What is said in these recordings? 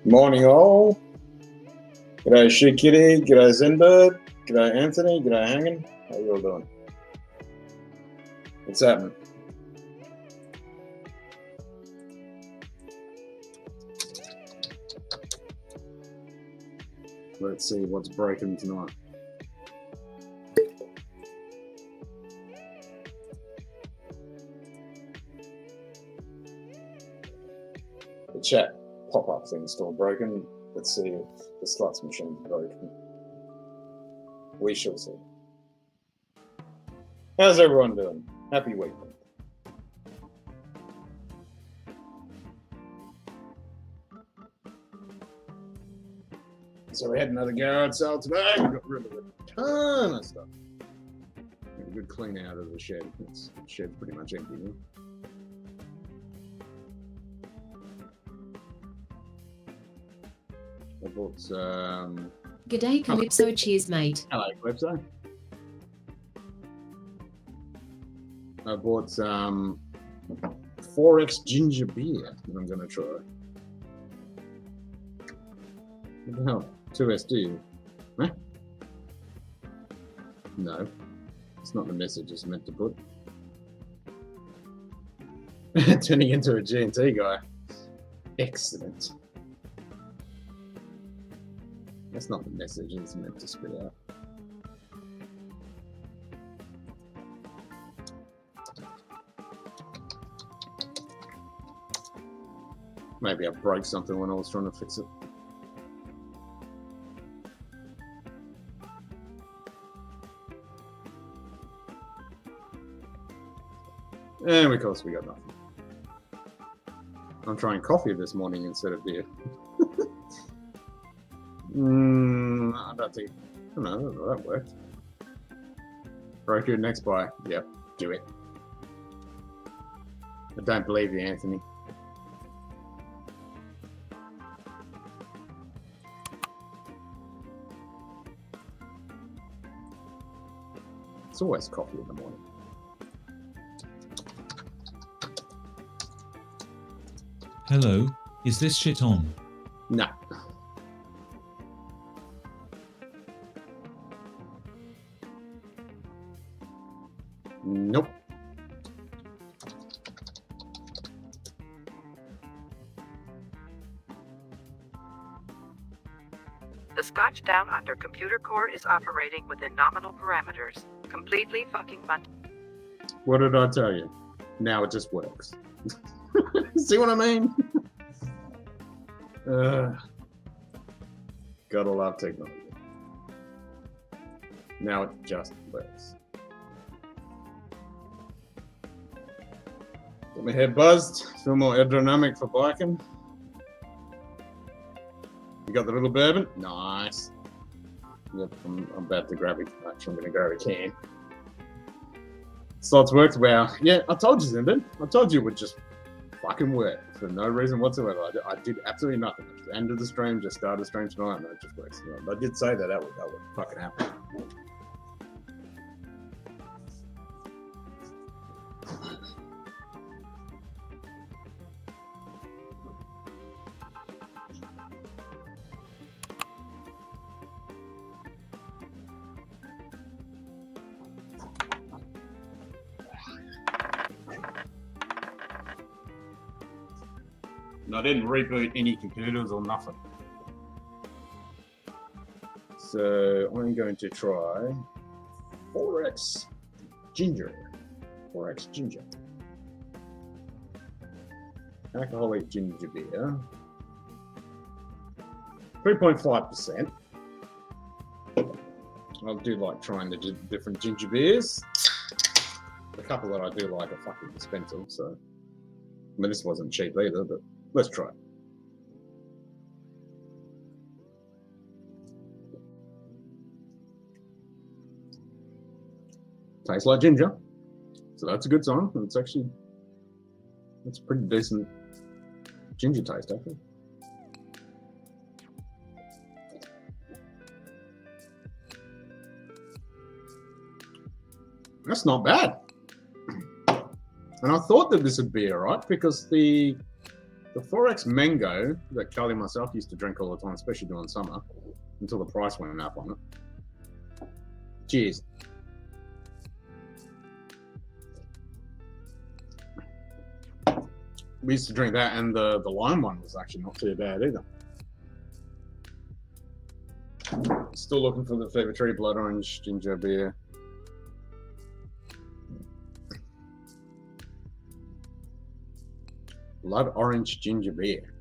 Morning all. G'day Shit Kitty, g'day Zenbird, g'day Anthony, g'day Hangin. How you all doing? What's happening? Let's see what's breaking tonight. The chat pop-up thing's still broken. Let's see if the sluts machine's broken. We shall see. How's everyone doing? Happy weekend. So we had another garage sale today. We got rid of a ton of stuff. Had a good clean out of the shed. The shed's pretty much empty now. I bought G'day Calypso, cheers mate. Hello Calypso. I bought 4X ginger beer that I'm going to try. What the hell? 2SD? Huh? No. It's not the message it's meant to put. Turning into a G&T guy. Excellent. That's not the message it's meant to spit out. Maybe I broke something when I was trying to fix it. And of course we got nothing. I'm trying coffee this morning instead of beer. I don't think, I don't know, that worked. Broke your next buy. Yep, do it. I don't believe you, Anthony. It's always coffee in the morning. Hello, is this shit on? No. Nope. The Scotch Down Under computer core is operating within nominal parameters. Completely fucking munted. What did I tell you? Now it just works. See what I mean? Gotta love technology. Now it just works. Get my head buzzed, feel more aerodynamic for biking. You got the little bourbon? Nice. Yep, I'm about to grab it. Actually, I'm going to grab a can. Slots worked well. Yeah, I told you, Zindan. I told you it would just fucking work for no reason whatsoever. I did absolutely nothing. At the end of the stream, just started the stream tonight, and it just works. I did say that would fucking happen. And I didn't reboot any computers or nothing. So I'm going to try 4X ginger. 4X ginger. Alcoholic ginger beer. 3.5%. I do like trying the different ginger beers. The couple that I do like are fucking expensive, so. I mean, this wasn't cheap either, but let's try it. Tastes like ginger, so that's a good sign. It's actually, that's a pretty decent ginger taste, actually. That's not bad. And I thought that this would be all right because the The 4X mango that Carly and myself used to drink all the time, especially during summer, until the price went up on it. Cheers. We used to drink that, and the lime one was actually not too bad either. Still looking for the Fever Tree Blood Orange Ginger Beer. Blood Orange Ginger Beer.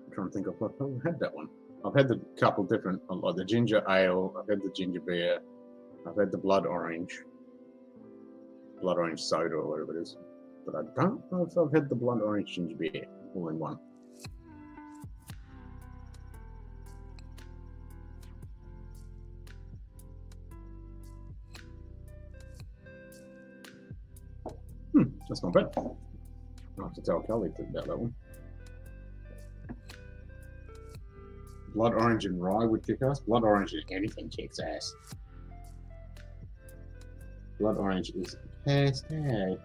I'm trying to think of what I've had that one. I've had the couple different, like the ginger ale, I've had the ginger beer, I've had the blood orange soda or whatever it is. But I don't know if I've had the blood orange ginger beer all in one. That's not bad. I'll have to tell Kelly about that one. Blood orange and rye would kick ass. Blood orange and anything kicks ass. Blood orange is fantastic.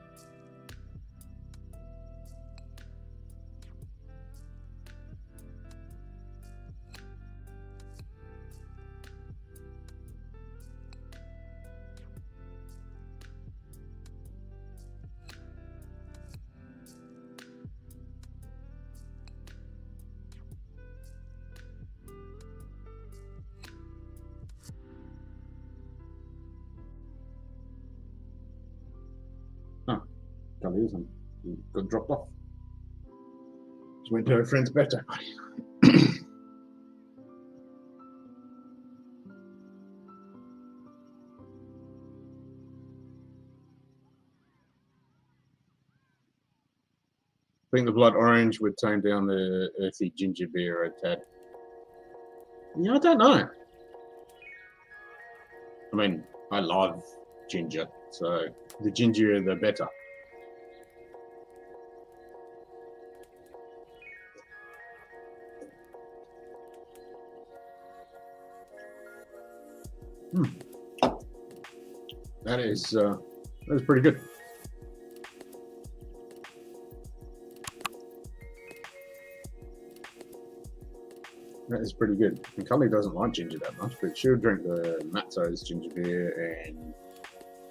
And got dropped off. She went to her friend's better. I think the blood orange would tone down the earthy ginger beer a tad. Yeah, I don't know. I mean, I love ginger, so the gingerier the better. That is pretty good. That is pretty good. And Cully doesn't like ginger that much, but she'll drink the Matzo's ginger beer and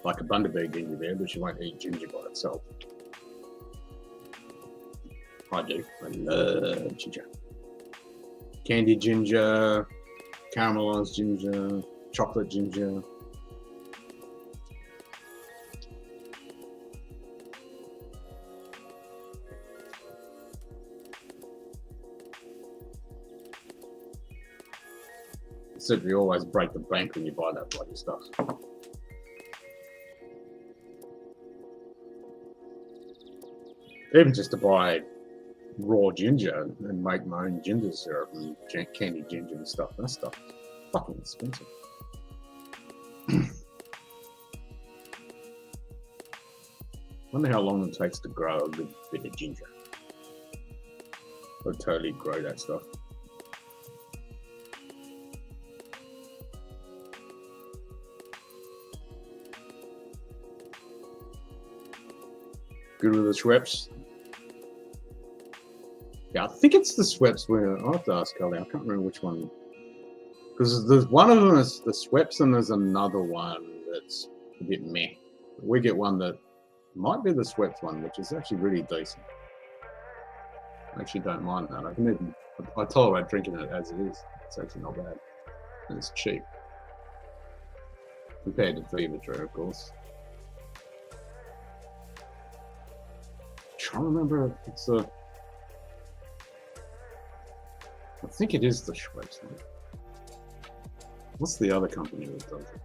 like a Bundaberg ginger beer, but she won't eat ginger by itself. I do. I love ginger. Candied ginger, caramelized ginger, chocolate ginger. Except you always break the bank when you buy that bloody stuff. Even just to buy raw ginger and make my own ginger syrup and candied ginger and stuff. That stuff is fucking expensive. Wonder how long it takes to grow a good bit of ginger. I'd totally grow that stuff. Good with the Schweppes. Yeah, I think it's the Schweppes where I'll have to ask Kelly. I can't remember which one. Because there's one of them is the Schweppes and there's another one that's a bit meh. We get one that might be the Schweppes one, which is actually really decent. I actually don't mind that. I tolerate drinking it as it is. It's actually not bad. And it's cheap. Compared to Fever Tree, of course. Trying to remember if it's a. I think it is the Schweppes one. What's the other company that does it?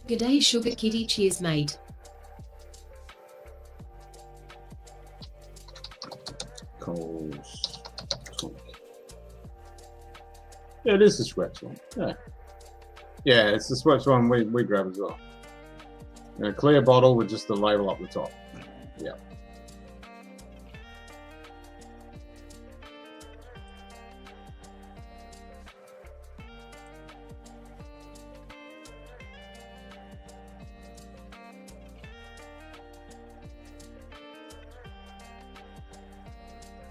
G'day, Sugar Kitty. Cheers, mate. Coles. Yeah, it is the Schweppes one. Yeah. Yeah, it's the Schweppes one we grab as well. A clear bottle with just the label up the top. Yeah.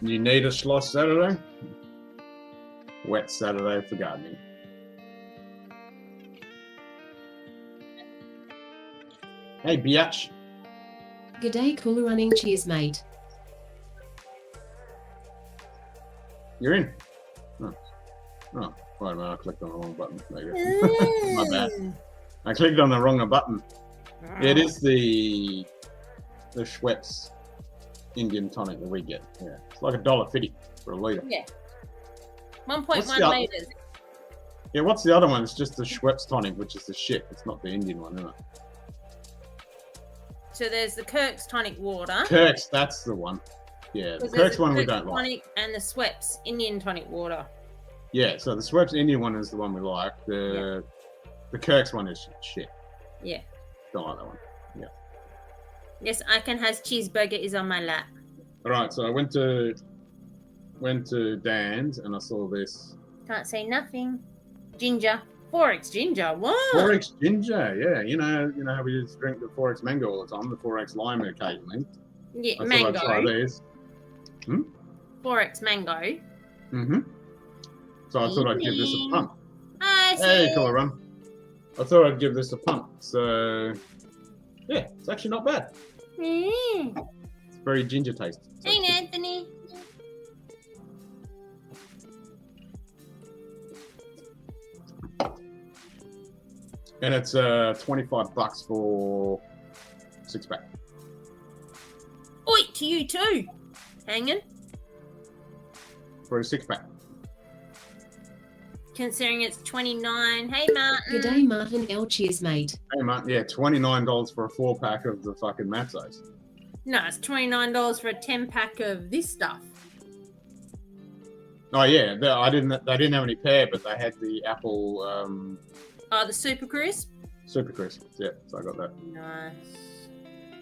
You need a Sloshed Saturday? Wet Saturday for gardening. Hey, biatch. G'day, cool running. Cheers, mate. You're in. Oh, wait a minute. I clicked on the wrong button. There you go. My bad. I clicked on the wrong button. Yeah, it is the Schweppes Indian tonic that we get. Yeah, it's like $1.50 for a litre. Yeah. What's 1.1 the litres. Yeah, what's the other one? It's just the Schweppes tonic, which is the shit. It's not the Indian one, is it? So there's the Kirk's tonic water. Kirk's, that's the one. Yeah, the Kirk's one we don't like. Tonic and the Schweppes Indian tonic water. Yeah, so the Schweppes Indian one is the one we like. The Kirk's one is shit. Yeah. Don't like that one. Yeah. Yes, Icon has cheeseburger is on my lap. All right, so I went to Dan's and I saw this. Can't say nothing. Ginger. 4X ginger. What? 4X ginger, yeah. You know how we used to drink the 4X mango all the time, the 4X lime occasionally. Yeah, I mango. thought I'd try these. 4X mango. Mm-hmm. So I thought I'd give this a punt. Hi, Hey, Colour Run. I thought I'd give this a punt. So, yeah, it's actually not bad. It's very ginger tasty. So Hey, Anthony. and it's $25 for 6-pack. Oi, to you too. Hanging. For a 6-pack. Considering it's 29. Hey, Martin. G'day, Martin L. Cheers, mate. Hey, man, yeah, $29 for a 4-pack of the fucking Matzos. No, it's $29 for a 10-pack of this stuff. Oh yeah, they didn't have any pear, but they had the apple Oh, the Super Crisp? super crisp. Yeah, so I got that. Nice.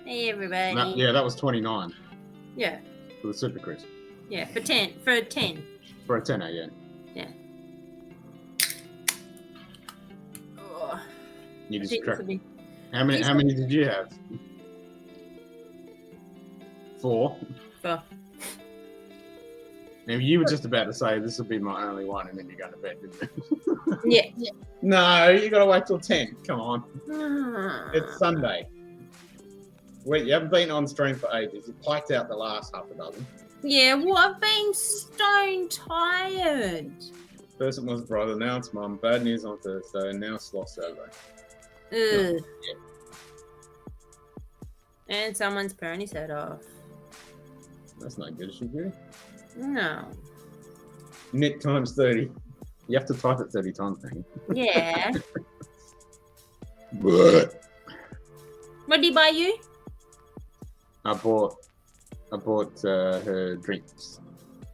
Hey, everybody. Yeah, that was $29 Yeah, for the super crisp. yeah, for 10. For 10. For a tenner, yeah. Yeah. Oh, You I just think this crack. will be... How many did you have? 4. Four. Now you were just about to say this will be my only one, and then you're going to bed, didn't you? Yeah. No, you got to wait till 10. Come on, Ah. it's Sunday. Wait, you haven't been on stream for ages. You piked out the last half a dozen. Yeah, well, I've been stone tired. First it was brother, now it's mum. Bad news on Thursday, and now Sloshed Saturday. Ugh. Yeah. And someone's purring his head off. That's not good, should you? No. Knit times 30. You have to type it 30 times, thing. Yeah. What? What did he buy you? I bought her drinks.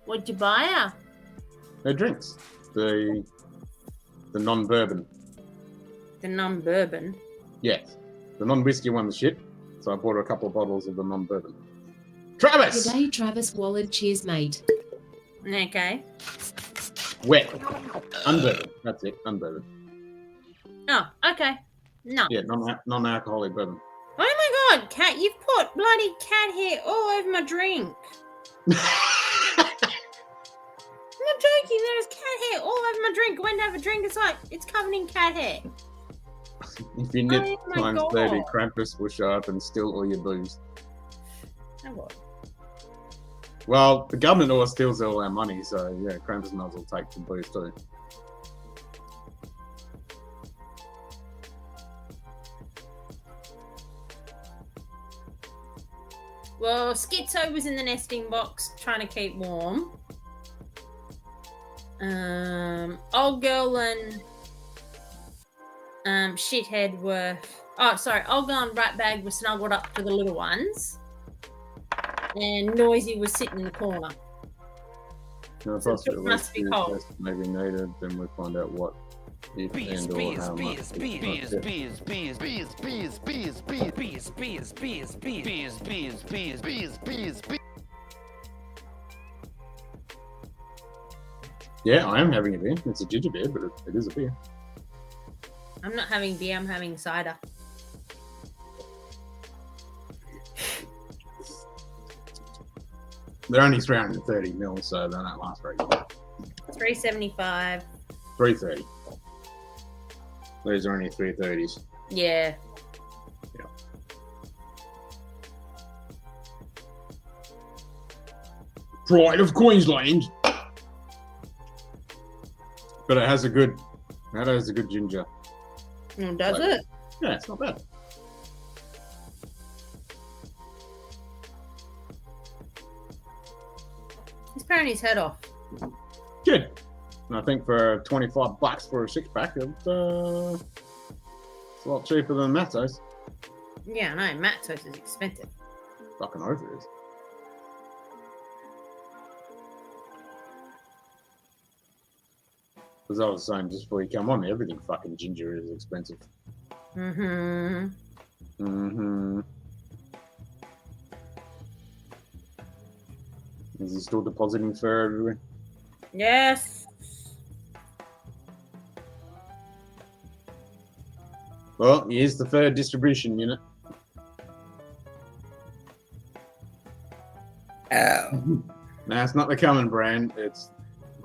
What'd you buy her? Her drinks. The non-bourbon. The non-bourbon. Yes. The non-whiskey one's shit. So I bought her a couple of bottles of the non-bourbon. Travis! G'day, Travis Wallard. Cheers, mate. Okay. Wet. Unbourbon. That's it. Unbourbon. Oh, okay. No. Yeah, non-alcoholic bourbon. Oh my god, cat, you've put bloody cat hair all over my drink. I'm not joking, there's cat hair all over my drink. I went to have a drink, it's covered in cat hair. If you knit Oh my times God. 30, Krampus will show up and steal all your booze. Oh what? Well, the government always steals all our money, so yeah, Krampus might as well take some booze too. Well, Schizo was in the nesting box trying to keep warm. Old girl and shithead were... Oh, sorry. Old girl and Ratbag were snuggled up to the little ones. And Noisy was sitting in the corner. Now, if So us it must be cold. test may be needed, then we'll find out what if and or how much. Yeah, I am having a beer. It's a ginger beer, but it is a beer. I'm not having beer, I'm having cider. They're only 330 mils, so they don't last very long. 375. 330. These are only 330s. Yeah. Pride of Queensland. But it has a good ginger. Does it? Yeah, it's not bad. He's paring his head off. Good. And I think for $25 for a 6-pack, it's a lot cheaper than Matos. Yeah, I know. Matos is expensive. Fucking over it is. As I was saying just before you come on, everything fucking ginger is expensive. Mm-hmm. Mm-hmm. Is he still depositing fur everywhere? Yes. Well, here's the fur distribution unit. Oh. Nah, it's not the Common brand. It's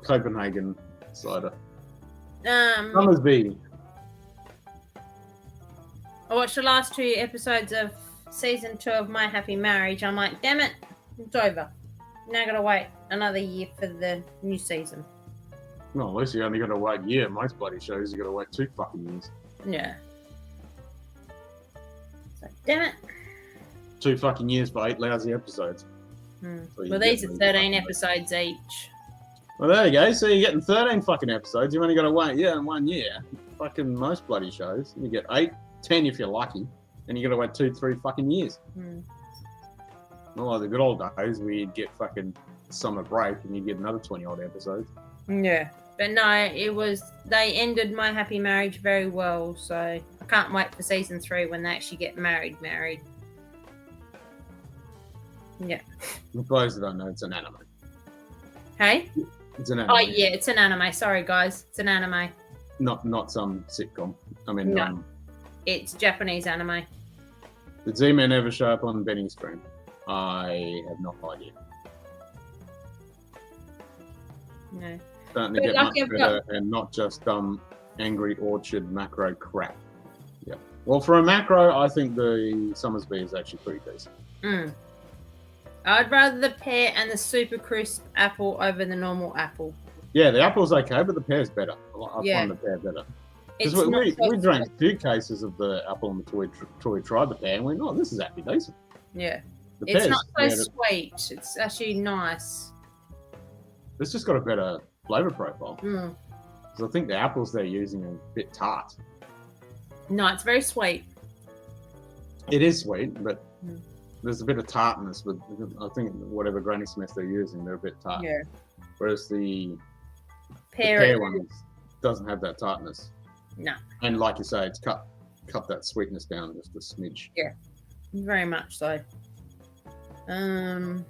Copenhagen cider. Summersby. I watched the last 2 episodes of season 2 of My Happy Marriage. I'm like, damn it, it's over. Now I gotta wait another year for the new season. Well, at least you only got to wait a year. Most bloody shows you got to wait 2 fucking years. Yeah. So, damn it. 2 fucking years for 8 lousy episodes. So you Well, get these are these 13 fucking- episodes each. Well, there you go. So you're getting 13 fucking episodes. You've only got to wait, in 1 year. Fucking most bloody shows. You get 8, 10 if you're lucky. And you got to wait 2, 3 fucking years. Not like the good old days where you'd get fucking summer break and you'd get another 20 odd episodes. Yeah. But no, they ended My Happy Marriage very well, so I can't wait for season 3 when they actually get married. Yeah. For those that don't know, it's an anime. Hey? It's an anime. Oh, yeah, it's an anime. Sorry, guys. It's an anime. Not some sitcom. I mean, No. It's Japanese anime. did Z-Man ever show up on Benny's screen? I have no idea. No. Starting to But get like much I've better and not just Angry Orchard macro crap. Yeah. Well, for a macro, I think the Summersby is actually pretty decent. I'd rather the pear and the super crisp apple over the normal apple. Yeah, the apple's okay, but the pear's better. I Yeah. find the pear better. It's Because not so we drank 2 cases of the apple until we tried the pear and went, oh, this is actually decent. Yeah. The It's pear's, not so yeah, sweet. It's actually nice. it's just got a better flavour profile. Mm. Because I think the apples they're using are a bit tart. No, it's very sweet. It is sweet, but Mm. there's a bit of tartness with, I think, whatever Granny Smith they're using, they're a bit tart. Yeah. Whereas the Pear. pear one doesn't have that tartness. No. And like you say, it's cut that sweetness down just a smidge. Very much so. At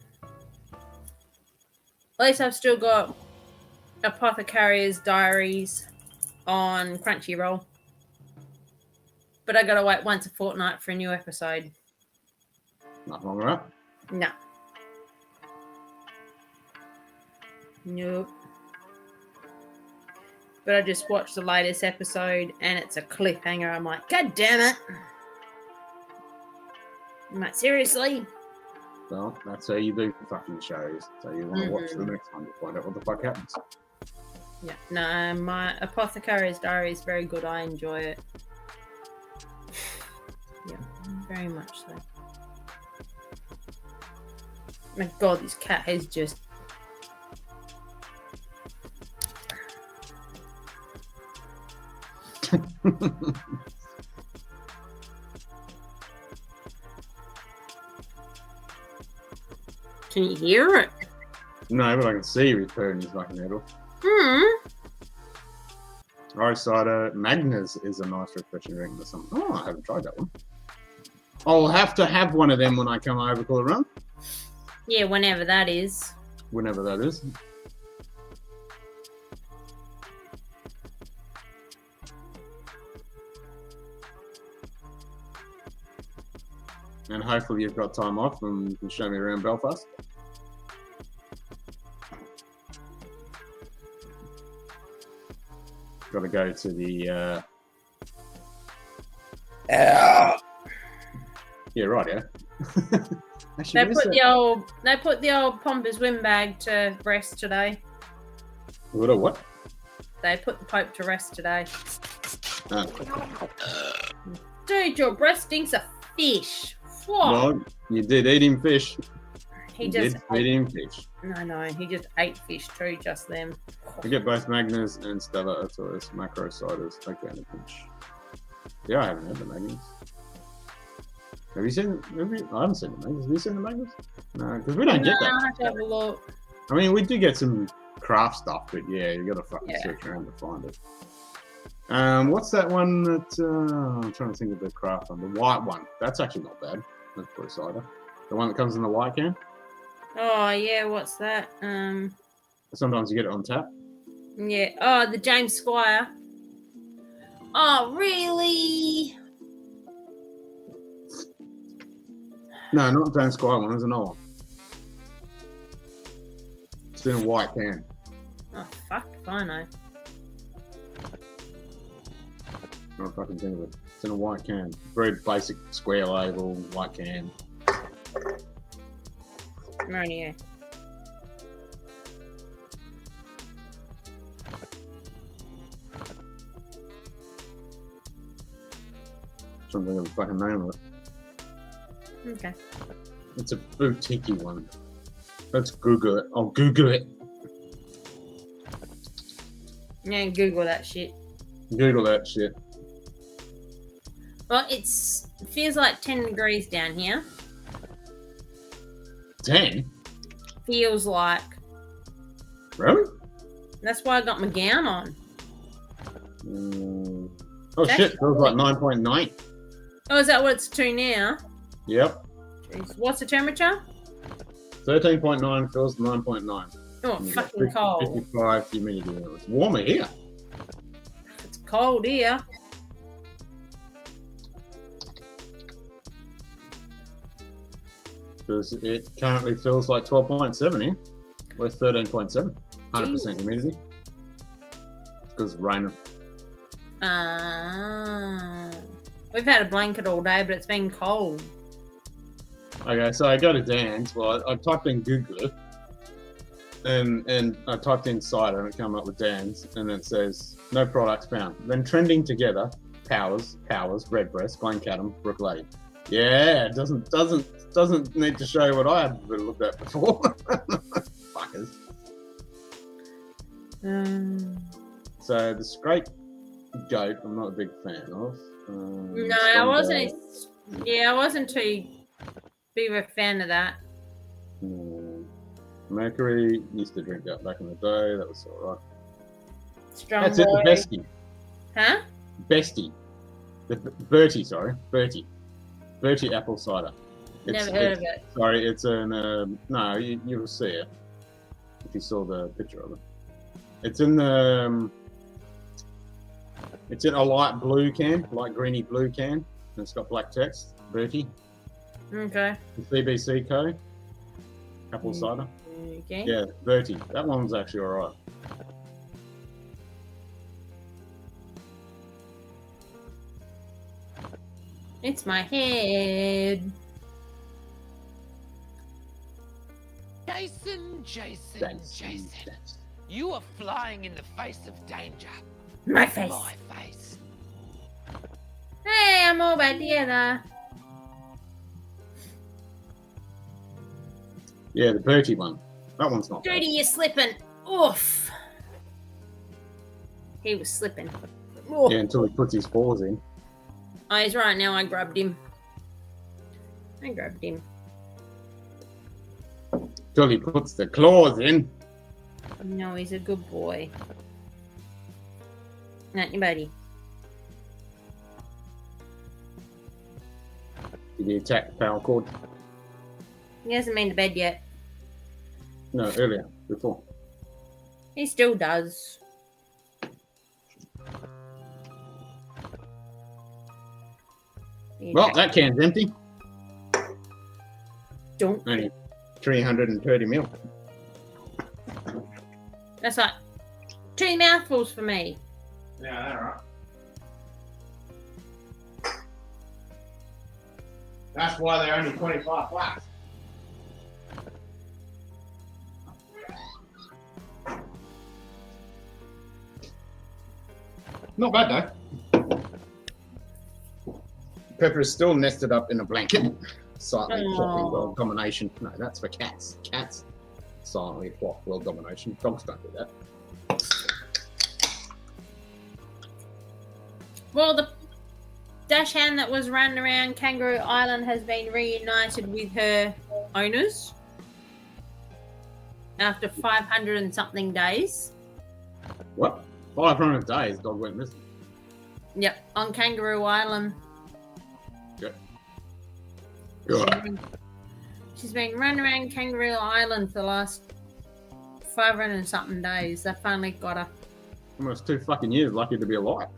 least I've still got Apothecary's Diaries on Crunchyroll. But I gotta wait once a fortnight for a new episode. Nothing wrong with that. No. Nope. But I just watched the latest episode and it's a cliffhanger. I'm like, God damn it. I'm like, seriously? Well, that's how you do fucking shows. So you want to watch the next one to find out what the fuck happens. Yeah. No, my Apothecary's Diary is very good. I enjoy it. Yeah, very much so. My God, this cat has just... Can you hear it? No, but I can see he's purring his fucking head off. Irish cider Magners is a nice refreshing drink or something. Oh, I haven't tried that one. I'll have to have one of them when I come over to the run. Yeah, whenever that is. Whenever that is. And hopefully you've got time off and you can show me around Belfast. got to go to the. Yeah, right. Yeah. Actually, They put the old Pompous windbag to rest today. What? They put the Pope to rest today. Oh. Dude, your breath stinks of fish. What? Well, you did eat him fish. He You just did feed him fish. No, he just ate fish too, just them. We get both Magnus and Stella Artois macro ciders. Okay, and a pinch. Yeah, I haven't had the Magnus. Have you seen? I haven't seen the Magnus. Have you seen the Magnus? No, because we don't get that. I have to have a look. I mean, we do get some craft stuff, but yeah, you got to fucking search around to find it. What's that one that I'm trying to think of the craft one? The white one. That's actually not bad. That's for a cider. The one that comes in the white can. Oh yeah, what's that? Sometimes you get it on tap. Yeah. Oh, the James Squire. Oh, really? No, not James Squire one. There's another one. It's in a white can. Oh fuck, if I know. I don't fucking think of it. It's in a white can. Very basic square label, white can. Right here. Trying to think of the fucking name of it. Okay. It's a boutique one. Let's Google it. I'll Google it. Yeah, Google that shit. Google that shit. Well, it feels like 10 degrees down here. 10? Feels like. Really? That's why I got my gown on. Oh That's shit, it feels like 9.9. Oh, is that what it's to now? Yep. Jeez. What's the temperature? 13.9 feels 9.9. Oh, And you fucking got cold. 55 humidity. It's warmer here. It's cold here. Because it currently feels like 12.7 here. We're 13.7. 100% humidity. Because it's raining. We've had a blanket all day, but it's been cold. Okay, so I go to Dan's. Well, I typed in Google and I typed in cider and it came up with Dan's, and it says no products found. Then trending together, Powers, Redbreast, Glencaddam, Brook Lady. Yeah, it doesn't need to show you what I had looked at before. Fuckers. So the scrape goat, I'm not a big fan of. No, I wasn't. Yeah, I wasn't too big of a fan of that. Mercury used to drink that back in the day. That was alright. Strong That's it, the boy. bestie. Huh? Bestie. The Bertie, sorry. Bertie. Bertie apple cider. Never heard of it. Sorry, it's an no, you will see it if you saw the picture of it. It's in the it's in a light blue can, light greeny blue can, and it's got black text. Bertie. Okay. The CBC code. Apple cider. Okay. Yeah, Bertie. That one's actually alright. It's my head. Jason. You are flying in the face of danger. My face. My face. Hey, I'm all back together. Yeah, the Bertie one. That one's not bad. Judy, you're slipping. Oof. He was slipping. Oof. Yeah, until he puts his paws in. Oh, he's right now. I grabbed him. Until he puts the claws in. No, he's a good boy. Not your buddy. Did he attack the power cord? He hasn't been to bed yet. No, earlier, before. He still does. Well, that can's empty. Don't. Only 330 mil. That's like 2 mouthfuls for me. Yeah, all right. That's why they're only 25 bucks. Not bad though. Pepper is still nested up in a blanket. Silently plotting world domination. No, that's for cats. Cats silently plot world domination. Dogs don't do that. Well, the dachshund that was running around Kangaroo Island has been reunited with her owners after 500 and something days. What? 500 days, dog went missing. Yep, on Kangaroo Island. Good. She's been running around Kangaroo Island for the last 500 and something days. They finally got her. Almost 2 fucking years, lucky to be alive.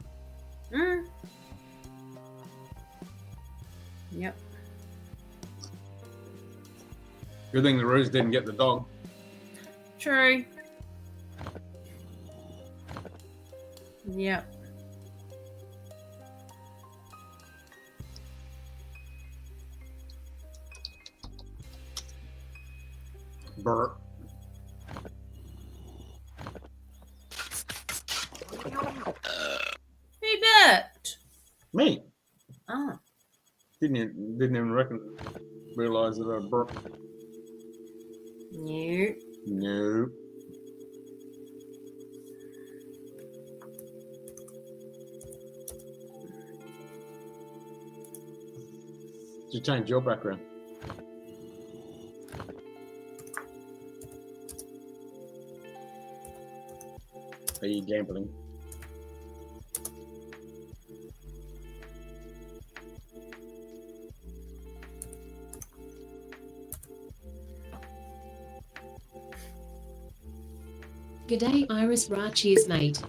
Yep. Good thing the Roos didn't get the dog. True. Yep. Burr. Who burped? Me. Oh. Didn't even realize that I burped. No. No. Did you change your background? Are you gambling? G'day Iris Ra, cheers mate.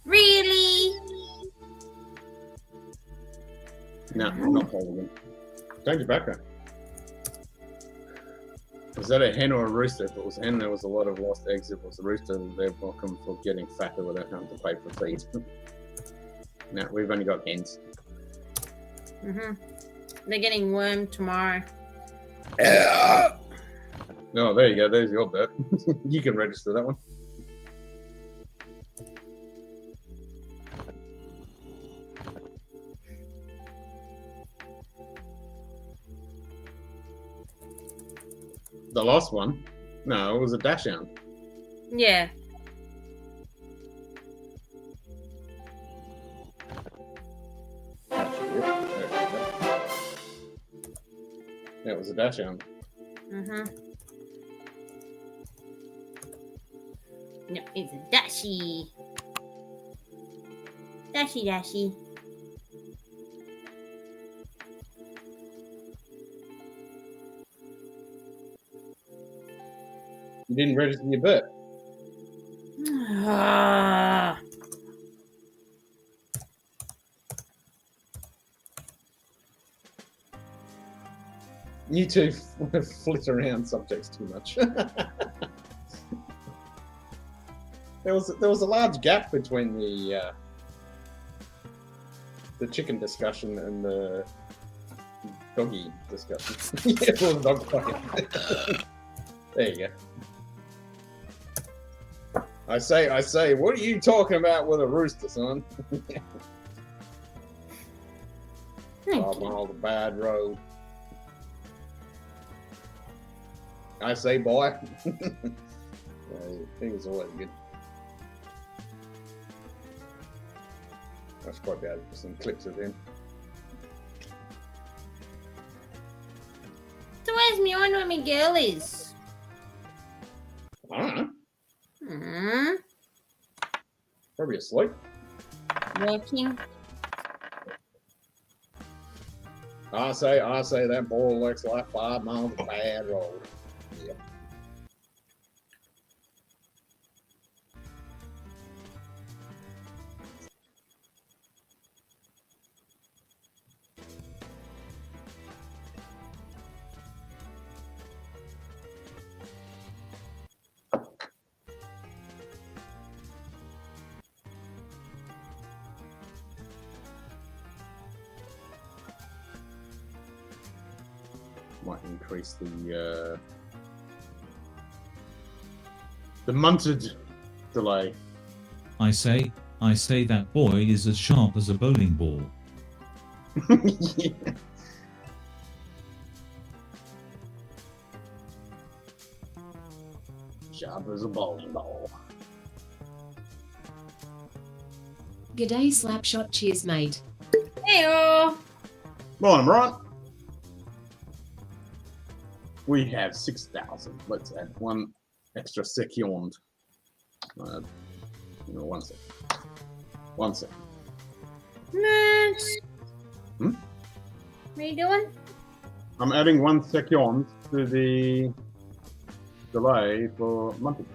Really? No, not holding. Change your background. Was that a hen or a rooster? If it was a hen, there was a lot of lost eggs. If it was a rooster, they're welcome for getting fatter without having to pay for feed. No, we've only got hens. They're getting wormed tomorrow. Oh, there you go. There's your bet. You can register that one. The last one? No, it was a dachshund. Yeah. Yeah, it was a dachshund. No, it's a dashy. Dashy, dashy. You didn't register your bet. You two flit around subjects too much. There was a large gap between the chicken discussion and the doggy discussion. Yeah, well, the dog fucking. There you go. I say, what are you talking about with a rooster, son? I'm on the bad road. I say, boy. He was always good. That's quite bad for some clips of him. So where's me on where my girl is? I don't know. Probably asleep. Working. I say that boy looks like 5 miles of bad road. Yep. Might increase the munted delay. I say that boy is as sharp as a bowling ball. Yeah. Sharp as a bowling ball. G'day Slapshot, cheers mate. Hey-oh. Morning, right? We have 6,000. Let's add one extra second. One sec. 1 second. Matt. Hmm? What are you doing? I'm adding 1 second to the delay for Munted.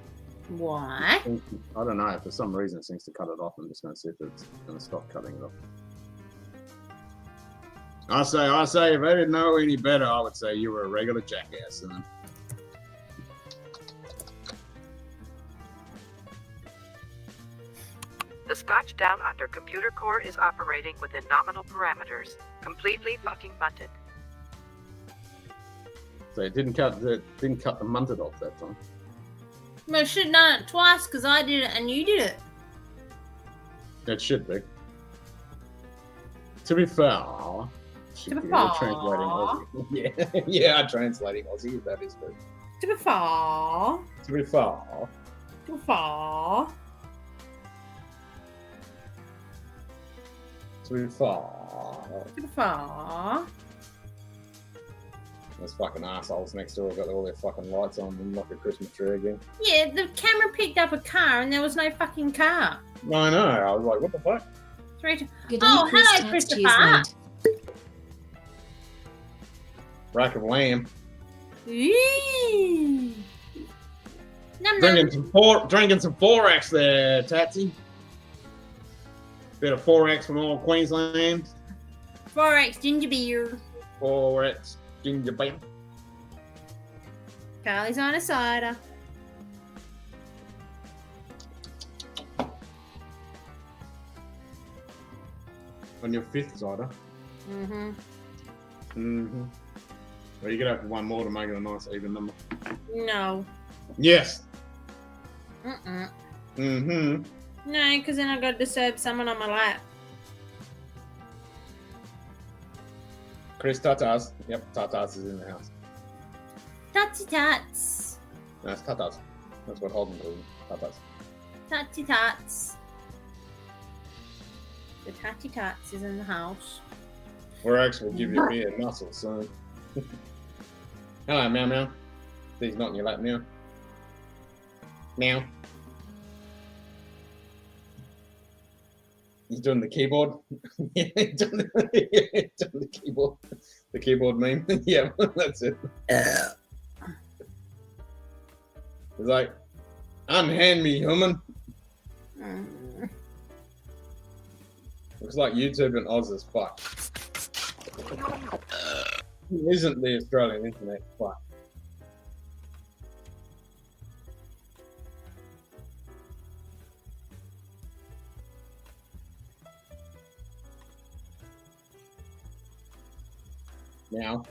Why? I don't know. For some reason, it seems to cut it off. I'm just going to see if it's going to stop cutting it off. I say, if I didn't know any better, I would say you were a regular jackass. And The Scotch Down Under computer core is operating within nominal parameters. Completely fucking munted. so it didn't cut the Munted off that time. Well, I should have done it twice because I did it and you did it. It should be. To be fair, To be you're fair. translating Aussie. Yeah, yeah, I'm translating Aussie. That is good. To be fair. To be fair, To be fair. to be fair, To be fair. those fucking assholes next door have got all their fucking lights on and like a Christmas tree again. Yeah, the camera picked up a car and there was no fucking car. I know. I was like, what the fuck? G'day, G'day Chris hello, Tats, Christopher. cheers mate. Rack of lamb. Eee. Num Drinking num. some 4X there, Tatsy. Bit of 4X from all Queensland. 4X ginger beer. 4X ginger beer. Carly's on a cider. On your 5th cider. Mm-hmm. Mm-hmm. Well, you're gonna have one more to make it a nice even number. No. Yes. Mm-mm. Mm-hmm. No, because then I got to disturb someone on my lap. Chris Tatas. Yep, Tatas is in the house. Tatsy tats. That's Tatas. That's what Holden calls him. Tatas. Tatsy tats. The tatsy tats is in the house. 4X will give you beer muscle, son. Hello, meow meow. He's not in your lap, meow. Meow. He's doing the keyboard. Yeah, he's doing the keyboard. The keyboard meme. Yeah, that's it. He's like, unhand me, human. Mm. Looks like YouTube and Oz is fucked. Isn't the Australian internet fucked? Now,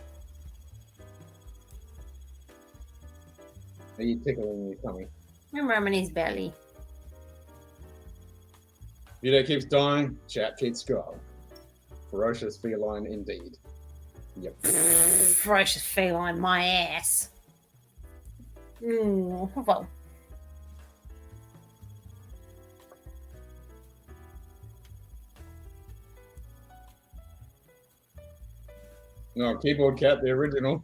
are you tickling your tummy? I'm rubbing his belly. Video keeps dying, chat keeps going. Ferocious feline indeed. Yep. Ferocious feline, my ass. Well. No, Keyboard Cat, the original.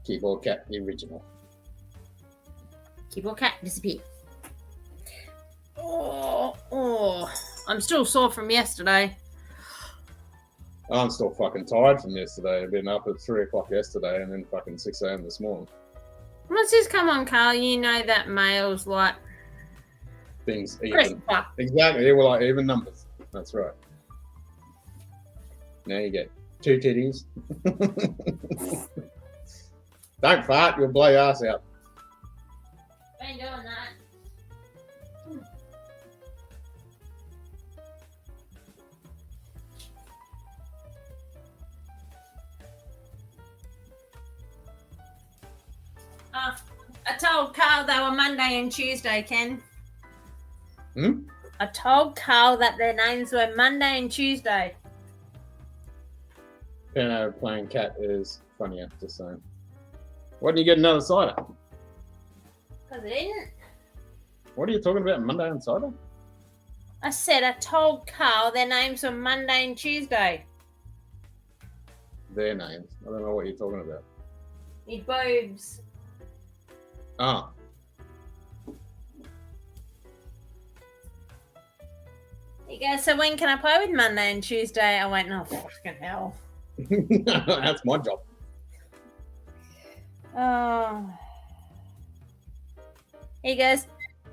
Keyboard Cat, the original. Keyboard cat disappear. Oh, I'm still sore from yesterday. I'm still fucking tired from yesterday. I've been up at 3 o'clock yesterday and then fucking 6 a.m. this morning. What's this? Come on, Carl. You know that male's like Things even. Christopher. Exactly, they were like even numbers. That's right. Now you get 2 titties. Don't fart, you'll blow your ass out. I told Carl they were Monday and Tuesday, Ken. Hmm? I told Carl that their names were Monday and Tuesday. Piano playing cat is funnier, just saying. Why didn't you get another cider? Because I didn't. What are you talking about, Monday and cider? I said I told Carl their names were Monday and Tuesday. Their names. I don't know what you're talking about. His boobs. Ah. He goes, so when can I play with Monday and Tuesday? I went, oh, fucking hell. That's my job. Oh. He goes,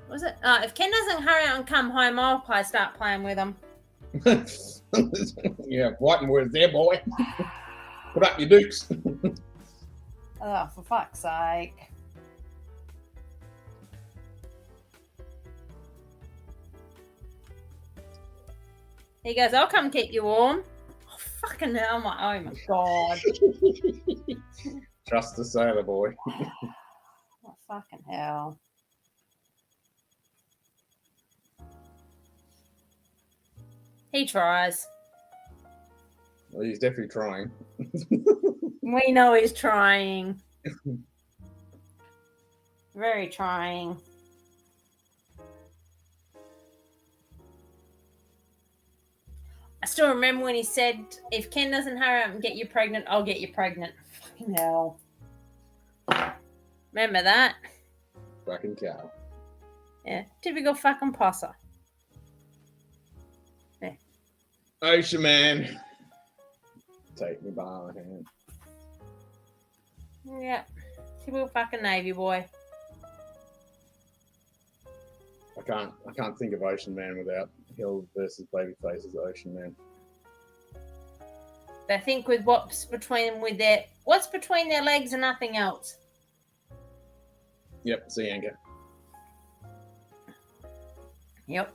was it? Oh, if Ken doesn't hurry up and come home, I'll start playing with him. Yeah, fighting words there, boy. Put up your dukes. Oh, for fuck's sake. He goes, I'll come keep you warm. Oh, fucking hell. I'm like, oh my God. Trust the sailor, boy. Oh, fucking hell. He tries. Well, he's definitely trying. We know he's trying. Very trying. I still remember when he said, if Ken doesn't hurry up and get you pregnant, I'll get you pregnant. Fucking hell. Remember that? Fucking cow. Yeah. Typical fucking posser. Yeah. Ocean man. Take me by the hand. Yeah. Typical fucking Navy boy. I can't think of Ocean Man without Hill versus Babyface's Ocean Man. They think with what's between their legs and nothing else. Yep, sea anchor. Yep.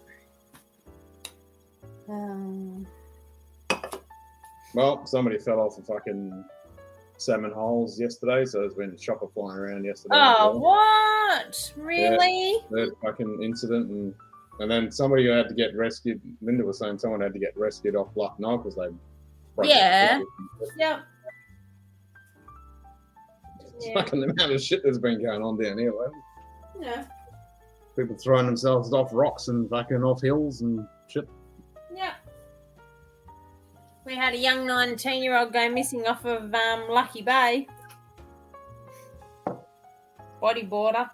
Well, somebody fell off the fucking salmon holes yesterday, so there's been a chopper flying around yesterday. Oh, what? Really? That fucking incident, and then somebody who had to get rescued. Linda was saying someone had to get rescued off Bluff Knob because they. Yeah. Yep. Yeah. Fucking the amount of shit that's been going on down here, like. Yeah. People throwing themselves off rocks and fucking off hills and shit. Yeah. We had a young 19-year-old go missing off of Lucky Bay. Bodyboarder.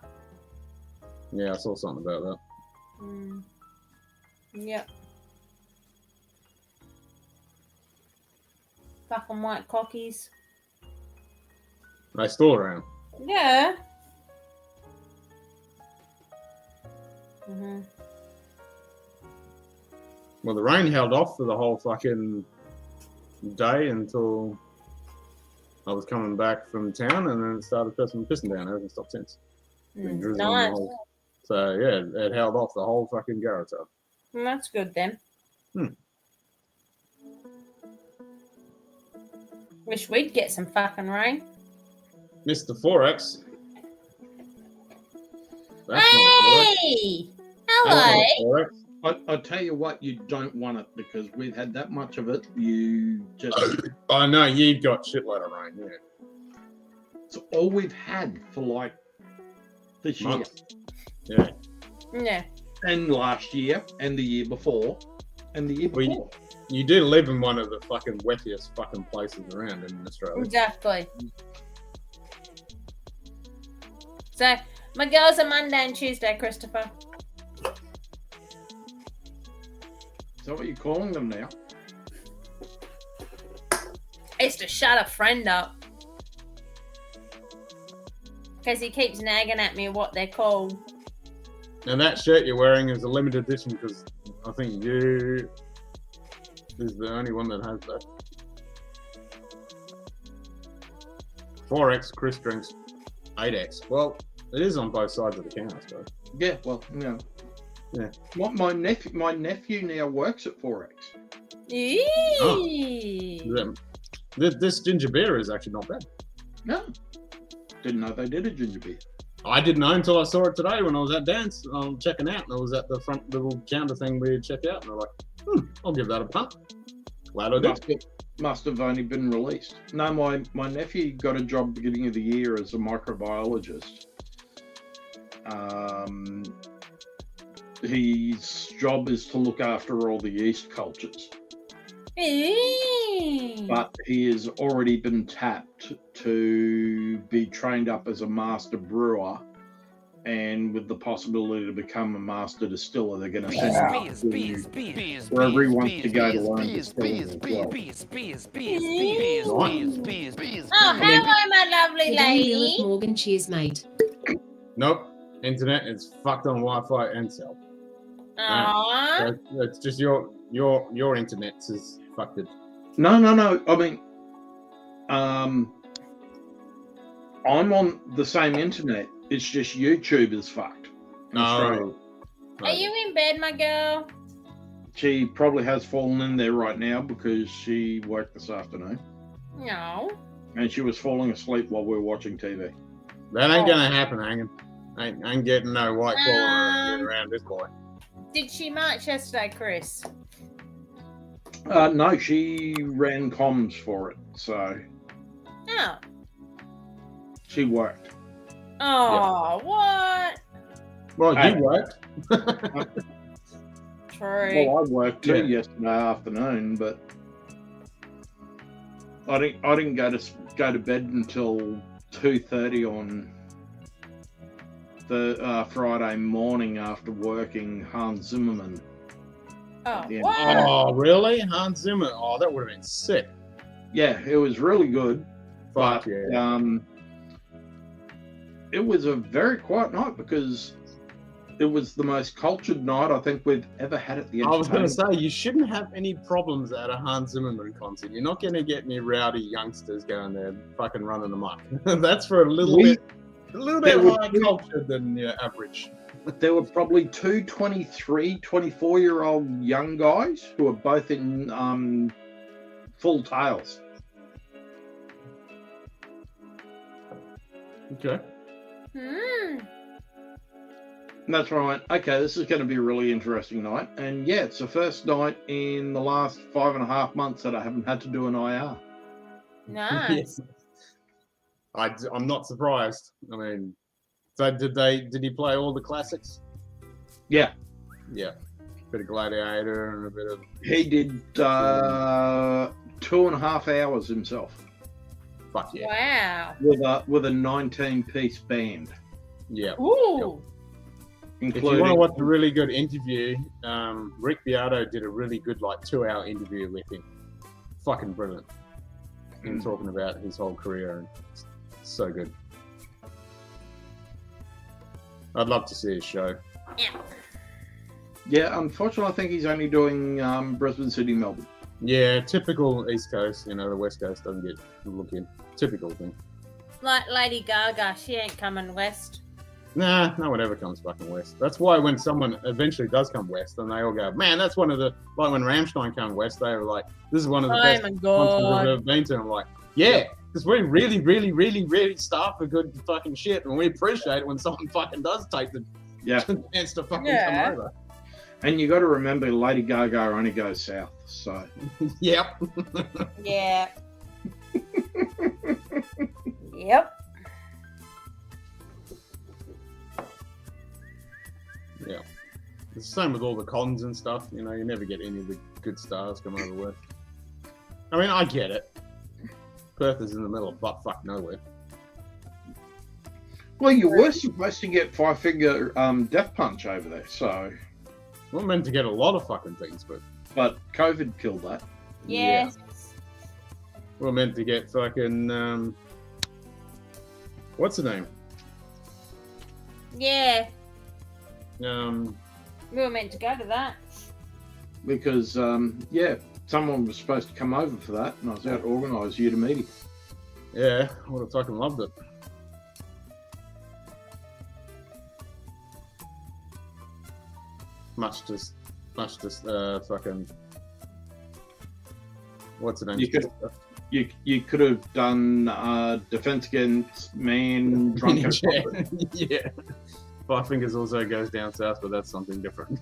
Yeah, I saw something about that. Yep. Fucking white cockies. They still around. Yeah. Well, the rain held off for the whole fucking day until I was coming back from town, and then it started pissing down. It hasn't stopped since. Been drizzling the Nice. whole- So yeah, it held off the whole fucking Garrotto. Well, that's good then. Wish we'd get some fucking rain. Mr. Forex. That's not Hey! Forex. Hello! That's not Forex. I'll tell you what, you don't want it because we've had that much of it. You just. I know you've got shitload of rain. Yeah. It's all we've had for like this year Months. Yeah. Yeah. and last year and the year before and the year Well, before. You do live in one of the fucking wettiest fucking places around in Australia. Exactly. So, my girls are Monday and Tuesday, Christopher. Is that what you're calling them now? I used to shut a friend up. Because he keeps nagging at me what they're called. And that shirt you're wearing is a limited edition because I think you is the only one that has that. 4X, Chris drinks 8X. Well, it is on both sides of the can, I suppose. Yeah, well, you know. Yeah. My nephew now works at 4X. Eee. This ginger beer is actually not bad. No. Didn't know they did a ginger beer. I didn't know until I saw it today when I was at dance. Checking out, and I was at the front little counter thing where you check out, and I'm like, I'll give that a punt. Glad I did. Must have only been released. No, my nephew got a job beginning of the year as a microbiologist. His job is to look after all the yeast cultures. But he has already been tapped to be trained up as a master brewer, and with the possibility to become a master distiller, they're going to send him to wherever he wants to go to learn distilling as well. Oh, hello, my lovely G'day, lady. Lilith Morgan. Cheers, mate. Nope. Internet is fucked on Wi-Fi and cell. Aww. It's just your internet is fucked. No. I mean, I'm on the same internet. It's just YouTube is fucked. No. Are you in bed, my girl? She probably has fallen in there right now because she worked this afternoon. No. And she was falling asleep while we were watching TV. That ain't gonna happen, hanging. Ain't getting no white collar around this boy. Did she march yesterday, Chris? No, she ran comms for it, so Oh. she worked. Oh, what? Well, Hey. you worked. True. Well, I worked too yesterday afternoon, but I didn't go to bed until 2:30 on the Friday morning after working Hans Zimmerman. Oh, Yeah. what? Oh, really? Hans Zimmer? Oh, that would have been sick. Yeah, it was really good, Fuck but yeah. it was a very quiet night because it was the most cultured night I think we've ever had at the I was going to entertainment. say, you shouldn't have any problems at a Hans Zimmerman concert. You're not going to get any rowdy youngsters going there fucking running amok. That's for a little bit there were higher culture than your average. There were probably two 23, 24-year-old young guys who were both in full tails. Okay. And that's right. Okay, this is going to be a really interesting night. And yeah, it's the first night in the last 5.5 months that I haven't had to do an IR. Nice. I'm not surprised. I mean, so did he play all the classics? Yeah, Yeah. Bit of Gladiator and a bit of he did 2.5 hours himself fuck yeah. Wow. with a 19-piece band, Yeah. Ooh. If you including want to watch a really good interview, Rick Beato did a really good 2-hour interview with him. Fucking brilliant. Him talking about his whole career, and it's so good. I'd love to see his show. Yeah, unfortunately, I think he's only doing Brisbane, Sydney, Melbourne. Yeah, typical East Coast. The West Coast doesn't get a look in. Typical thing. Like Lady Gaga, she ain't coming west. Nah, no one ever comes fucking west. That's why when someone eventually does come west, then they all go, man, that's one of the, like when Rammstein came west, they were like, this is one of the Oh best my concerts God. I've ever been to. I'm like, yeah, because we really, really, really, really starve for good fucking shit, and we appreciate it when someone fucking does take the Yeah, chance to fucking Yeah. come over. and you got to remember, Lady Gaga only goes south, so. Yep. Yeah. Yep. Yeah. It's the same with all the cons and stuff. You never get any of the good stars come over west. I mean, I get it. Perth is in the middle of butt-fuck nowhere. Well, you were supposed to get Five-Finger Death Punch over there, so. We're meant to get a lot of fucking things, but COVID killed that. Yes. we're meant to get fucking, what's the name? Yeah. Um, We were meant to go to that. Because, yeah, someone was supposed to come over for that, and I was out to organise you to meet him. yeah, I would have fucking loved it. Much just fucking what's the name? You could have done defense against man drunk at a concert. Yeah. Five Fingers also goes down south, but that's something different.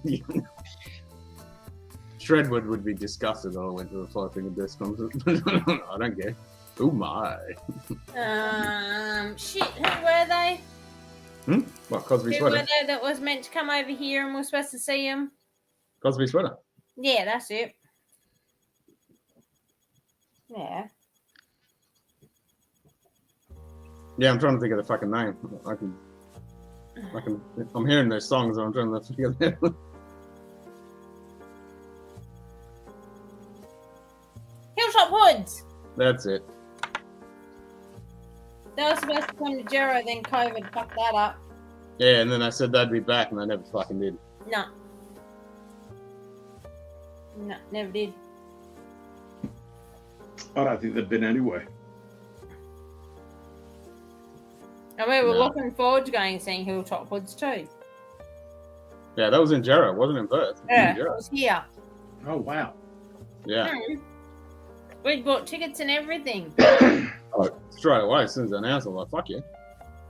Shredwood would be disgusted that I went to a Five Finger Death concert. I don't care. Oh my. Shit, who were they? What, Cosby Who were Sweater? they that was meant to come over here and we're supposed to see him? Cosby Sweater. Yeah, that's it. Yeah. Yeah, I'm trying to think of the fucking name. I'm hearing those songs and I'm trying to figure that out. Hilltop Hoods! That's it. They were supposed to come to Jero, then COVID fucked that up. Yeah, and then I said they'd be back and they never fucking did. No. No, never did. I don't think they've been anywhere. And we were No. looking forward to going and seeing Hilltop Hoods too. Yeah, that was in Jarrah, wasn't in Perth. Yeah, In it Jarrah. was here. Oh wow. Yeah. We bought tickets and everything. Oh, straight away, as soon as I announced, I'm like, fuck yeah.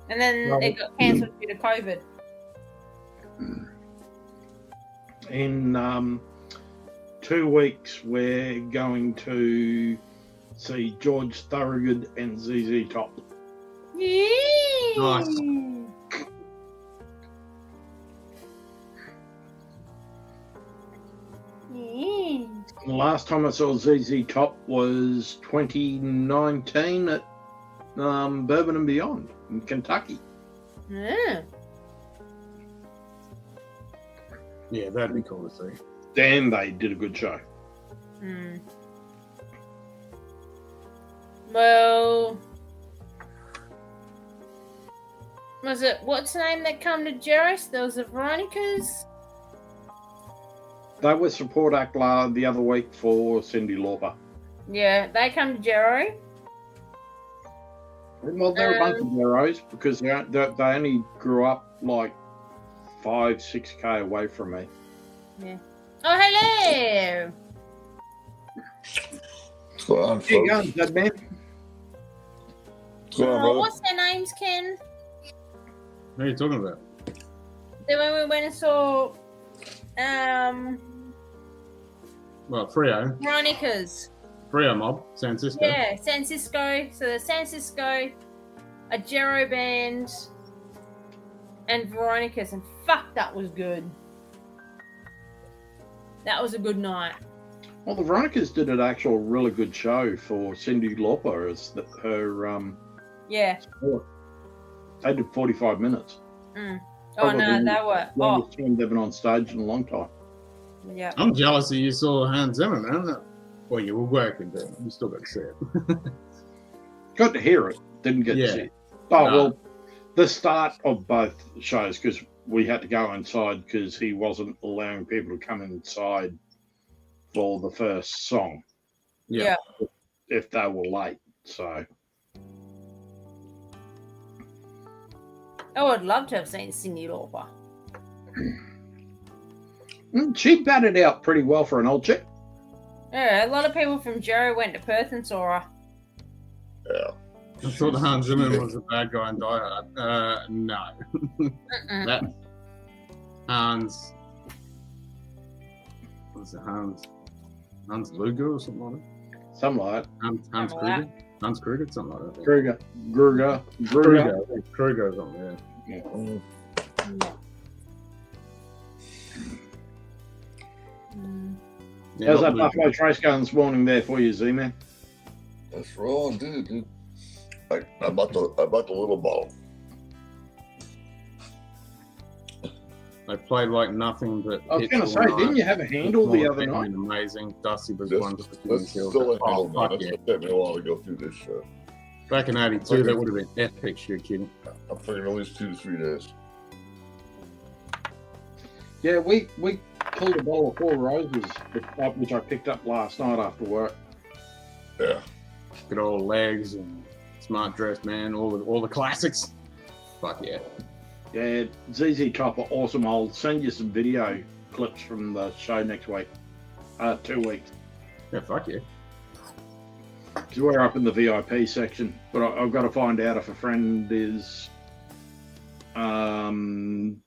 And then Right. it got cancelled due to COVID. In 2 weeks, we're going to see George Thorogood and ZZ Top. Nice. The last time I saw ZZ Top was 2019 at Bourbon and Beyond in Kentucky. Yeah. Yeah, that'd be cool to see. Damn, they did a good show. Hmm. Well, was it what's the name that come to Jerris? There was the Veronicas. They were support act the other week for Cyndi Lauper. Yeah, they come to Jero. Well, they're a bunch of heroes because they only grew up like 5-6k away from me. Oh, hello. What's going on, Here you go, folks? dead man. What's going on, Oh, brother? what's their names, Ken? What are you talking about? Then when we went and saw Well, Frio. Veronica's. Frio Mob, San Francisco. Yeah, San Francisco. So the San Francisco, a Jero band, and Veronica's, and fuck, that was good. That was a good night. Well, the Veronicas did an actual really good show for Cyndi Lauper as her. Yeah. They did 45 minutes. Oh Probably no, they were. Oh, Longest time they've been on stage in a long time. yeah. I'm jealous that you saw Hans Zimmer, man. Well, you were working, but you still got to see it. Got to hear it, didn't get Yeah. to see it. Oh, No. well, the start of both shows, because we had to go inside because he wasn't allowing people to come inside for the first song Yeah. if they were late. So, I would love to have seen Cyndi Lauper. she batted out pretty well for an old chick. Yeah, a lot of people from Jero went to Perth and saw her. Yeah. I thought Hans Zimmer was a bad guy in Die Hard. No. That Hans. What's it, Hans Luger or something like that? Something like that. Hans Something like Kruger? Hans Kruger? Something like that. Kruger. Kruger or something, yeah. Mm. Yeah, How's not that Luger. Buffalo Trace going this morning there for you, Z-Man? That's wrong, dude. I bought the little bottle. They played like nothing but. I was hits going to all say, night. didn't you have a handle the More other night? fucking Amazing. Dusty was This, one for this kills. still a Oh, handle, man. fuck That's yeah. gonna take me a while to go through this shit. Back in '82, that would have been epic. You're kidding. I'm figuring at least 2 to 3 days. Yeah, we pulled a bottle of Four Roses, which I picked up last night after work. Yeah. Good old Legs and Smart Dressed Man, all the classics. Fuck yeah. Yeah, ZZ Top are awesome. I'll send you some video clips from the show next week. 2 weeks. Yeah, fuck yeah. So we're up in the VIP section, but I've got to find out if a friend is doing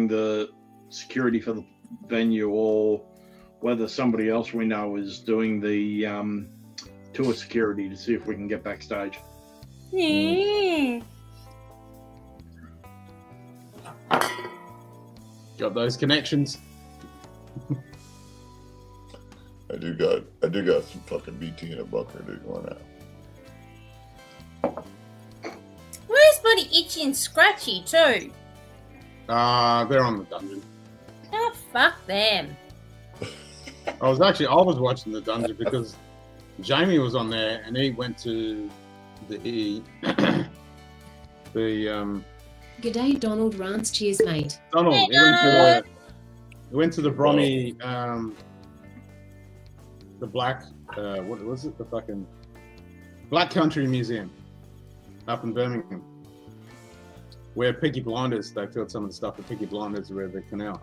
the security for the venue or whether somebody else we know is doing the tour security to see if we can get backstage. Yeah. Got those connections. I do got some fucking BT in a bunker to go now. Where's Bloody Itchy and Scratchy too? They're on the dungeon. Oh, fuck them. I was watching the dungeon because Jamie was on there and he went to the G'day, Donald Rance. Cheers, mate. Donald. Hey, He went to the Brommy, the Black, what was it? The fucking Black Country Museum up in Birmingham, where Peaky Blinders, they filmed some of the stuff for Peaky Blinders around the canal.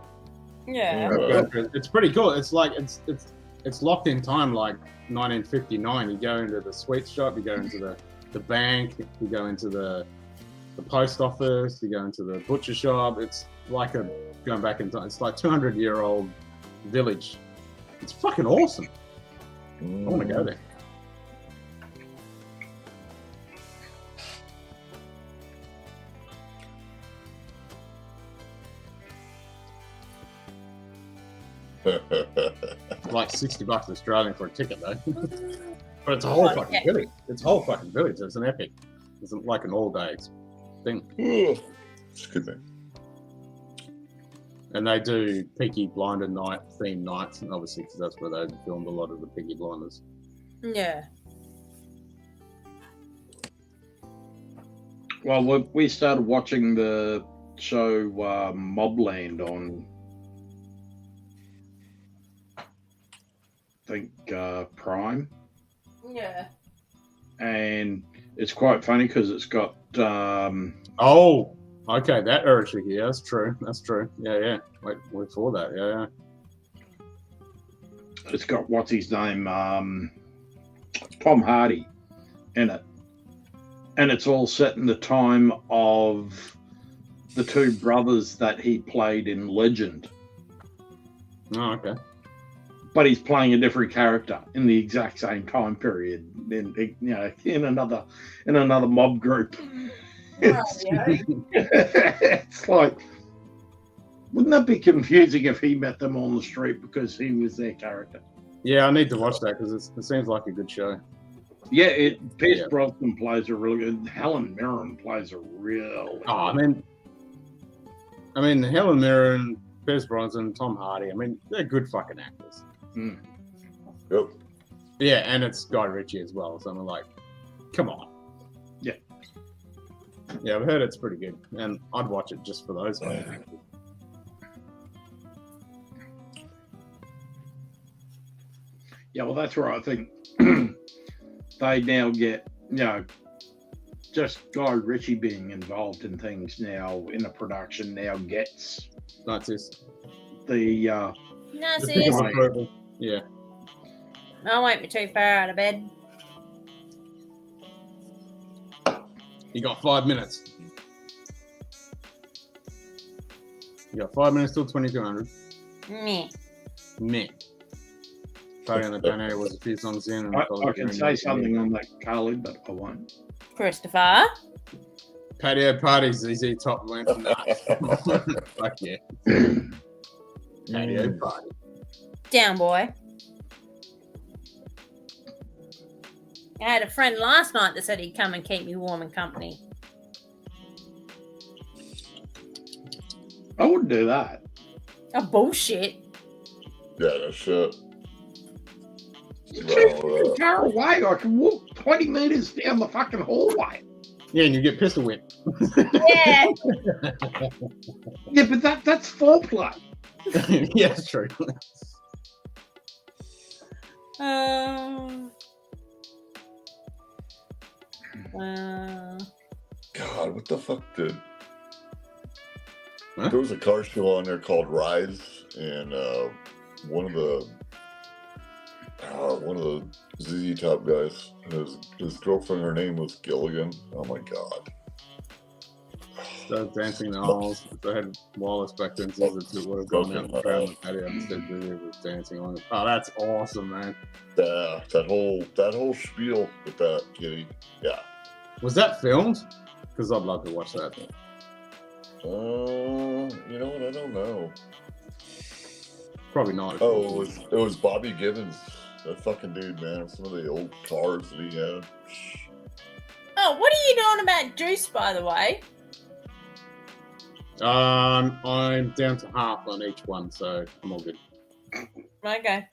Yeah. It's pretty cool. It's like it's locked in time, like 1959. You go into the sweet shop, you go into the bank, you go into the post office, you go into the butcher shop. It's like going back in time. It's like 200-year-old village. It's fucking awesome. I want to go there. Like $60 Australian for a ticket though. But it's a whole fucking village. It's a whole fucking village. It's an epic. It's like an all-day thing. It's a good thing. And they do Peaky Blinder night themed nights, and obviously because that's where they filmed a lot of the Peaky Blinders. Yeah. Well, we started watching the show Mobland on, I think, Prime. Yeah. And it's quite funny because it's got... Oh, okay, that Urshik, yeah, that's true. That's true. Yeah. Wait for that, yeah. It's got, what's his name? Tom Hardy in it. And it's all set in the time of the two brothers that he played in Legend. Oh, okay. But he's playing a different character in the exact same time period, in another mob group. It's like, wouldn't that be confusing if he met them on the street because he was their character? Yeah, I need to watch that because it seems like a good show. Yeah, Pierce Brosnan plays a really good. Helen Mirren plays a real. Oh, I mean, Helen Mirren, Pierce Brosnan, Tom Hardy. I mean, they're good fucking actors. Mm. Yep. Yeah, and it's Guy Ritchie as well. So I'm like, come on. Yeah. Yeah, I've heard it's pretty good, and I'd watch it just for those guys. Yeah, well, that's where I think they now get, just Guy Ritchie being involved in things now in a production now gets Nazis. the Yeah. I won't be too far out of bed. You got 5 minutes. You got 5 minutes till 2200. Meh. Party on the Donator was a few songs in. And I can say something on that, Carly, but I won't. Christopher. Patio Parties, ZZ Top went from that. Fuck yeah. Patio Party. Down, boy. I had a friend last night that said he'd come and keep me warm and company. I wouldn't do that. Oh, bullshit. Yeah, that's it. It's far away. I can walk 20 meters down the fucking hallway. Yeah, and you get pistol whipped. Yeah. Yeah, but that's foreplay. Yeah, that's true. God, what the fuck did... Huh? There was a car show on there called Rise, and one of the ZZ Top guys. His girlfriend, her name was Gilligan. Oh my god. Started dancing in the halls. If they had wireless back then, it would have gone out and found the patio instead of it was dancing on it. Oh, that's awesome, man. Yeah, that whole spiel with that kitty. Yeah. Was that filmed? Because I'd love to watch that. You know what? I don't know. Probably not. Oh, it was Bobby Gibbons. That fucking dude, man. Some of the old cars that he had. Oh, what are you doing about juice, by the way? I'm down to half on each one, so I'm all good. Okay.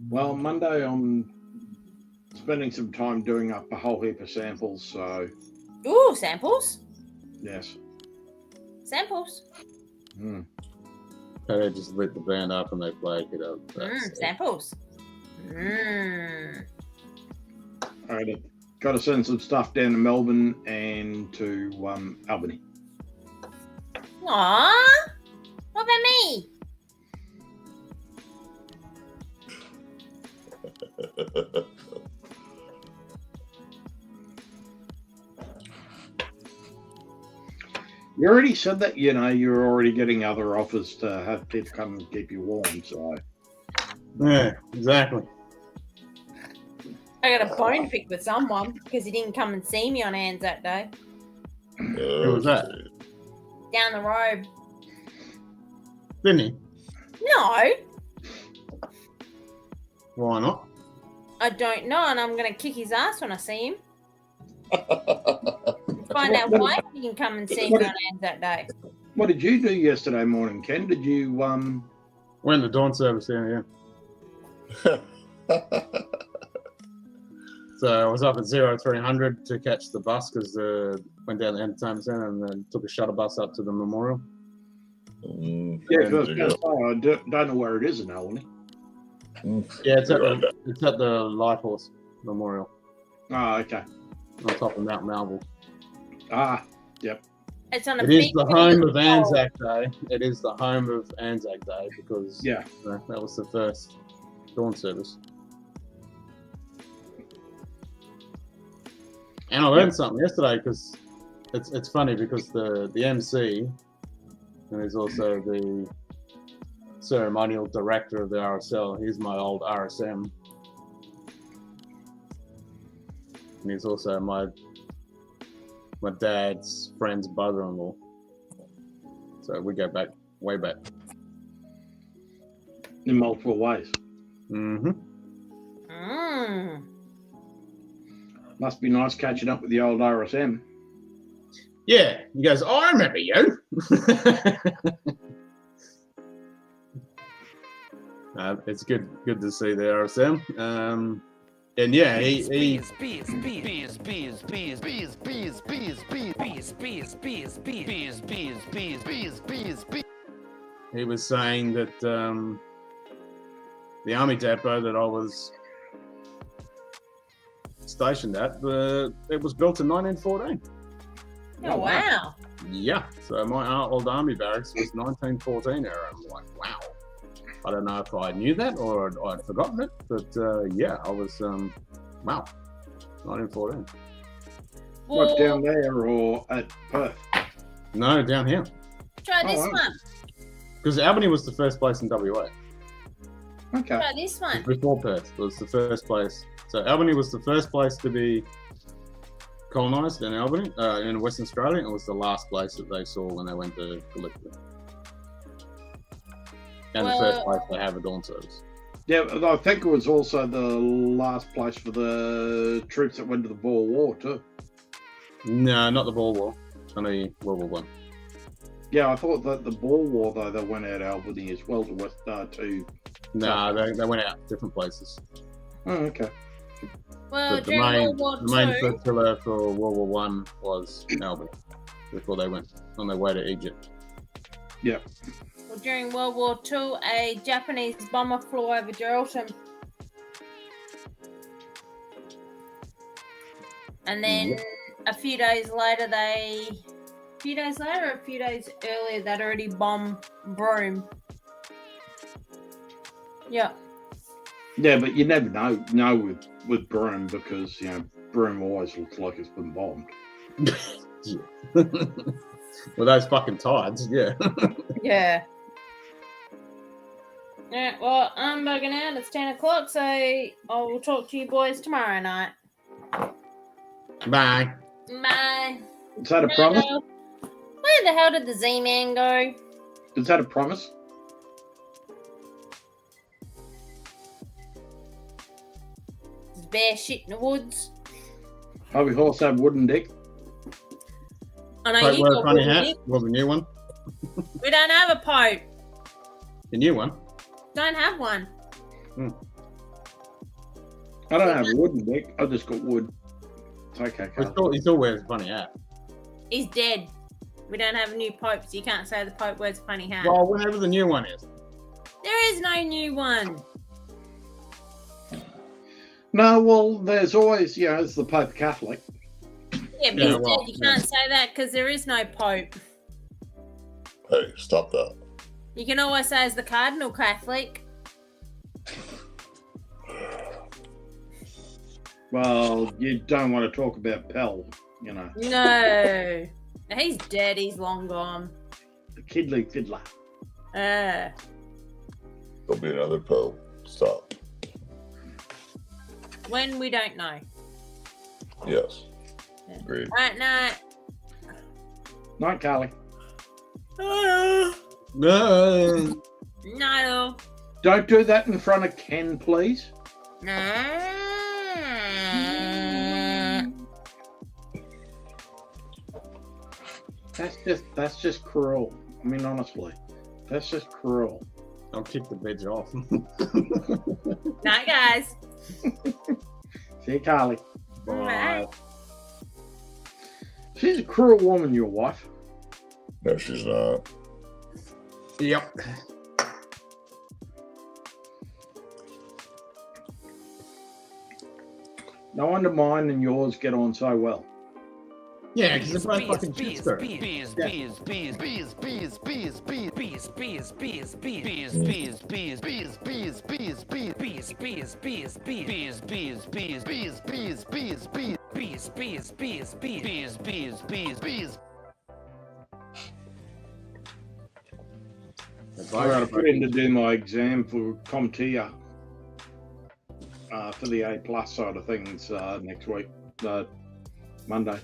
Well, Monday I'm spending some time doing up a whole heap of samples, so Ooh, samples. yes. Samples. They just lit the band up and they played it up. Samples. I got to send some stuff down to Melbourne and to Albany. Aww. What about me? You already said that, you're already getting other offers to have people come and keep you warm, so. Yeah, exactly. I got a bone pick with someone because he didn't come and see me on Anzac Day. Who was that? Down the road. Didn't he? No, Why not? I don't know, and I'm going to kick his ass when I see him. Find out why he didn't come and see me on Anzac Day. What did you do yesterday morning, Ken? Did you, Went the dawn service down, yeah. So I was up at 0300 to catch the bus because went down the entertainment centre and then took a shuttle bus up to the memorial. Yeah, because I don't know where it is in Albany. Yeah, it's at the Light Horse Memorial Oh, okay. on top of Mount Melville. Yep. It's on a It is big the home of Anzac Day. It is the home of Anzac Day because Yeah. that was the first dawn service. And I learned something yesterday because it's funny because the MC and he's also the ceremonial director of the RSL. He's my old RSM. And he's also my dad's friend's brother-in-law. So we go back, way back. In multiple ways. Mm-hmm. Must be nice catching up with the old RSM. Yeah, he goes, oh, I remember you. It's good to see the RSM. And yeah, he was saying that the army depot that I was stationed at, it was built in 1914. Oh, wow. Yeah, so my old army barracks was 1914 era. I'm like, wow. I don't know if I knew that or I'd forgotten it, but yeah, I was, wow, 1914. What, down there or at Perth? No, down here. Try this one. Because Albany was the first place in WA. Okay. Try this one. Before Perth, it was the first place. So Albany was the first place to be colonised in Albany, in Western Australia, and it was the last place that they saw when they went to Gallipoli. And the first place to have a dawn service. Yeah, I think it was also the last place for the troops that went to the Boer War too. No, not the Boer War. Only World War One. Yeah, I thought that the Boer War though they went out Albany as well to West to. No, they went out different places. Oh, okay. Well, The during main World War II, flotilla for World War One was Albany before they went on their way to Egypt. Yeah. well, during World War II, a Japanese bomber flew over Geraldton. And then a few days later, they few days later or a few days earlier that already bombed Broome. Yeah. Yeah, but you never know with Broome because, Broome always looks like it's been bombed. Yeah. Well, those fucking tides, yeah. Yeah. Alright, well, I'm bugging out. It's 10 o'clock, so I will talk to you boys tomorrow night. Bye. Bye. Is that a promise? Where the hell did the Z-Man go? Is that a promise? There's bear shit in the woods. Hobby Horse have wooden dick. I know Pope you wear a got funny wooden hat. dick. Well, the new one. We don't have a Pope. The new one. Don't have one. I don't have a wooden dick. I just got wood. It's okay, Carl. He still wears a funny hat. He's dead. We don't have a new Pope, so you can't say the Pope wears a funny hat. Well, whenever the new one is. There is no new one. No, well, there's always, it's the Pope Catholic. Yeah, but Yeah, he's well, dead. You can't say that because there is no Pope. Hey, stop that. You can always say it's the Cardinal Catholic. Well, you don't want to talk about Pell, No. He's dead. He's long gone. the Kidley Fiddler. Uh, There'll be another pill. Stop. when we don't know. Yes. Yeah. Agreed. Right night. Night, Carly. No. No. Don't do that in front of Ken, please. No. That's just cruel. I mean, honestly, that's just cruel. I'll kick the bitch off. Night, guys. See you, Carly. Bye. She's a cruel woman, your wife. No, she's not. Yep. No wonder mine and yours get on so well. Yeah, because they're both fucking shitster. I got to put in to do my exam for CompTIA for the A+ side of things next week, Monday.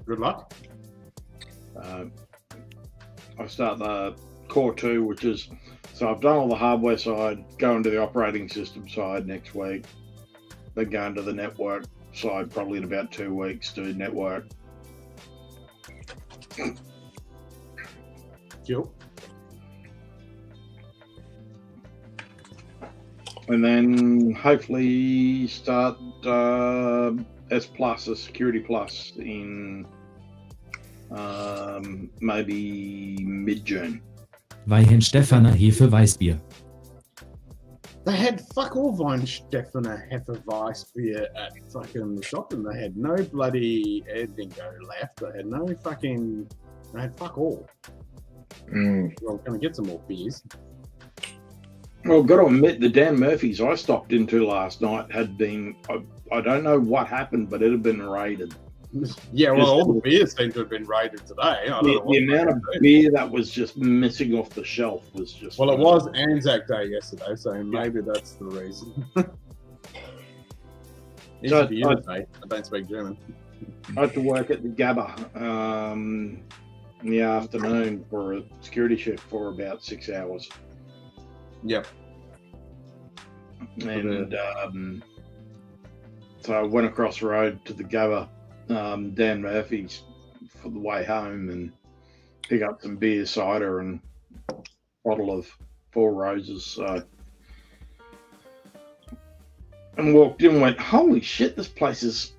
Good luck. I start the Core 2, which is, so I've done all the hardware side, going to the operating system side next week, then going to the network side probably in about 2 weeks to network. Cool. And then hopefully start S Plus, a Security Plus in maybe mid-June. Weihenstephaner Hefe Weißbier. They had fuck all Weinstephaner Hefeweißbier at fucking the shop, and they had no bloody Erdingo left. They had no fucking. They had fuck all. Well, can we get some more beers? Well, got to admit, the Dan Murphy's I stopped into last night had been, I don't know what happened, but it had been raided. Yeah, well, all the beers seem to have been raided today. I don't know what The amount of beer that was just missing off the shelf was just... Well, it was Anzac Day yesterday, so maybe that's the reason. It's So, beer day. I don't speak German. I had to work at the Gabba in the afternoon for a security shift for about 6 hours. Yep. And so I went across the road to the Gabba, Dan Murphy's, for the way home and pick up some beer, cider, and a bottle of Four Roses. So, and walked in and went, holy shit, this place is,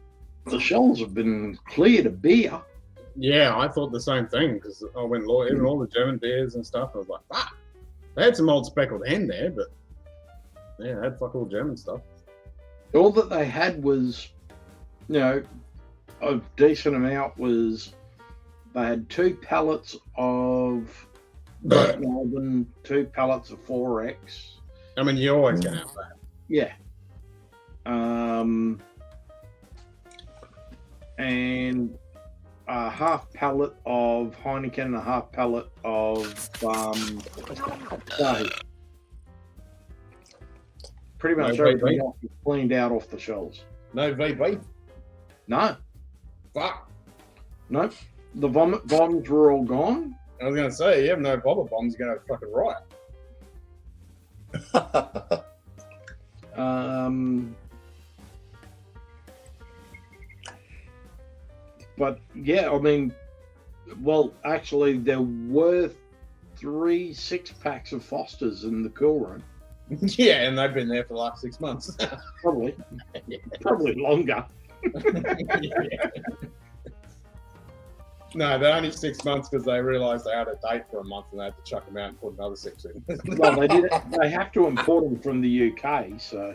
the shelves have been cleared of beer. Yeah, I thought the same thing because I went even all the German beers and stuff. I was like, ah, they had some old speckled hen there, but yeah, they had fuck all German stuff. All that they had was, a decent amount was They had 2 pallets of Melbourne, 2 pallets of 4X. I mean, you're always going to have that. Yeah. And a half pallet of Heineken and a half pallet of Dahi. Pretty much No everything VB? else was cleaned out off the shelves. No VB. No, Fuck. nope. The vomit bombs were all gone. I was going to say, you have no bobber bombs, you're going to have a fucking riot. But yeah, I mean, well, actually, there were 3 6-packs of Fosters in the cool room. Yeah, and they've been there for the last 6 months. Probably, probably longer. No, they're only 6 months because they realised they had a date for a month and they had to chuck them out and put another 6 in. Well, they did. They have to import them from the UK, so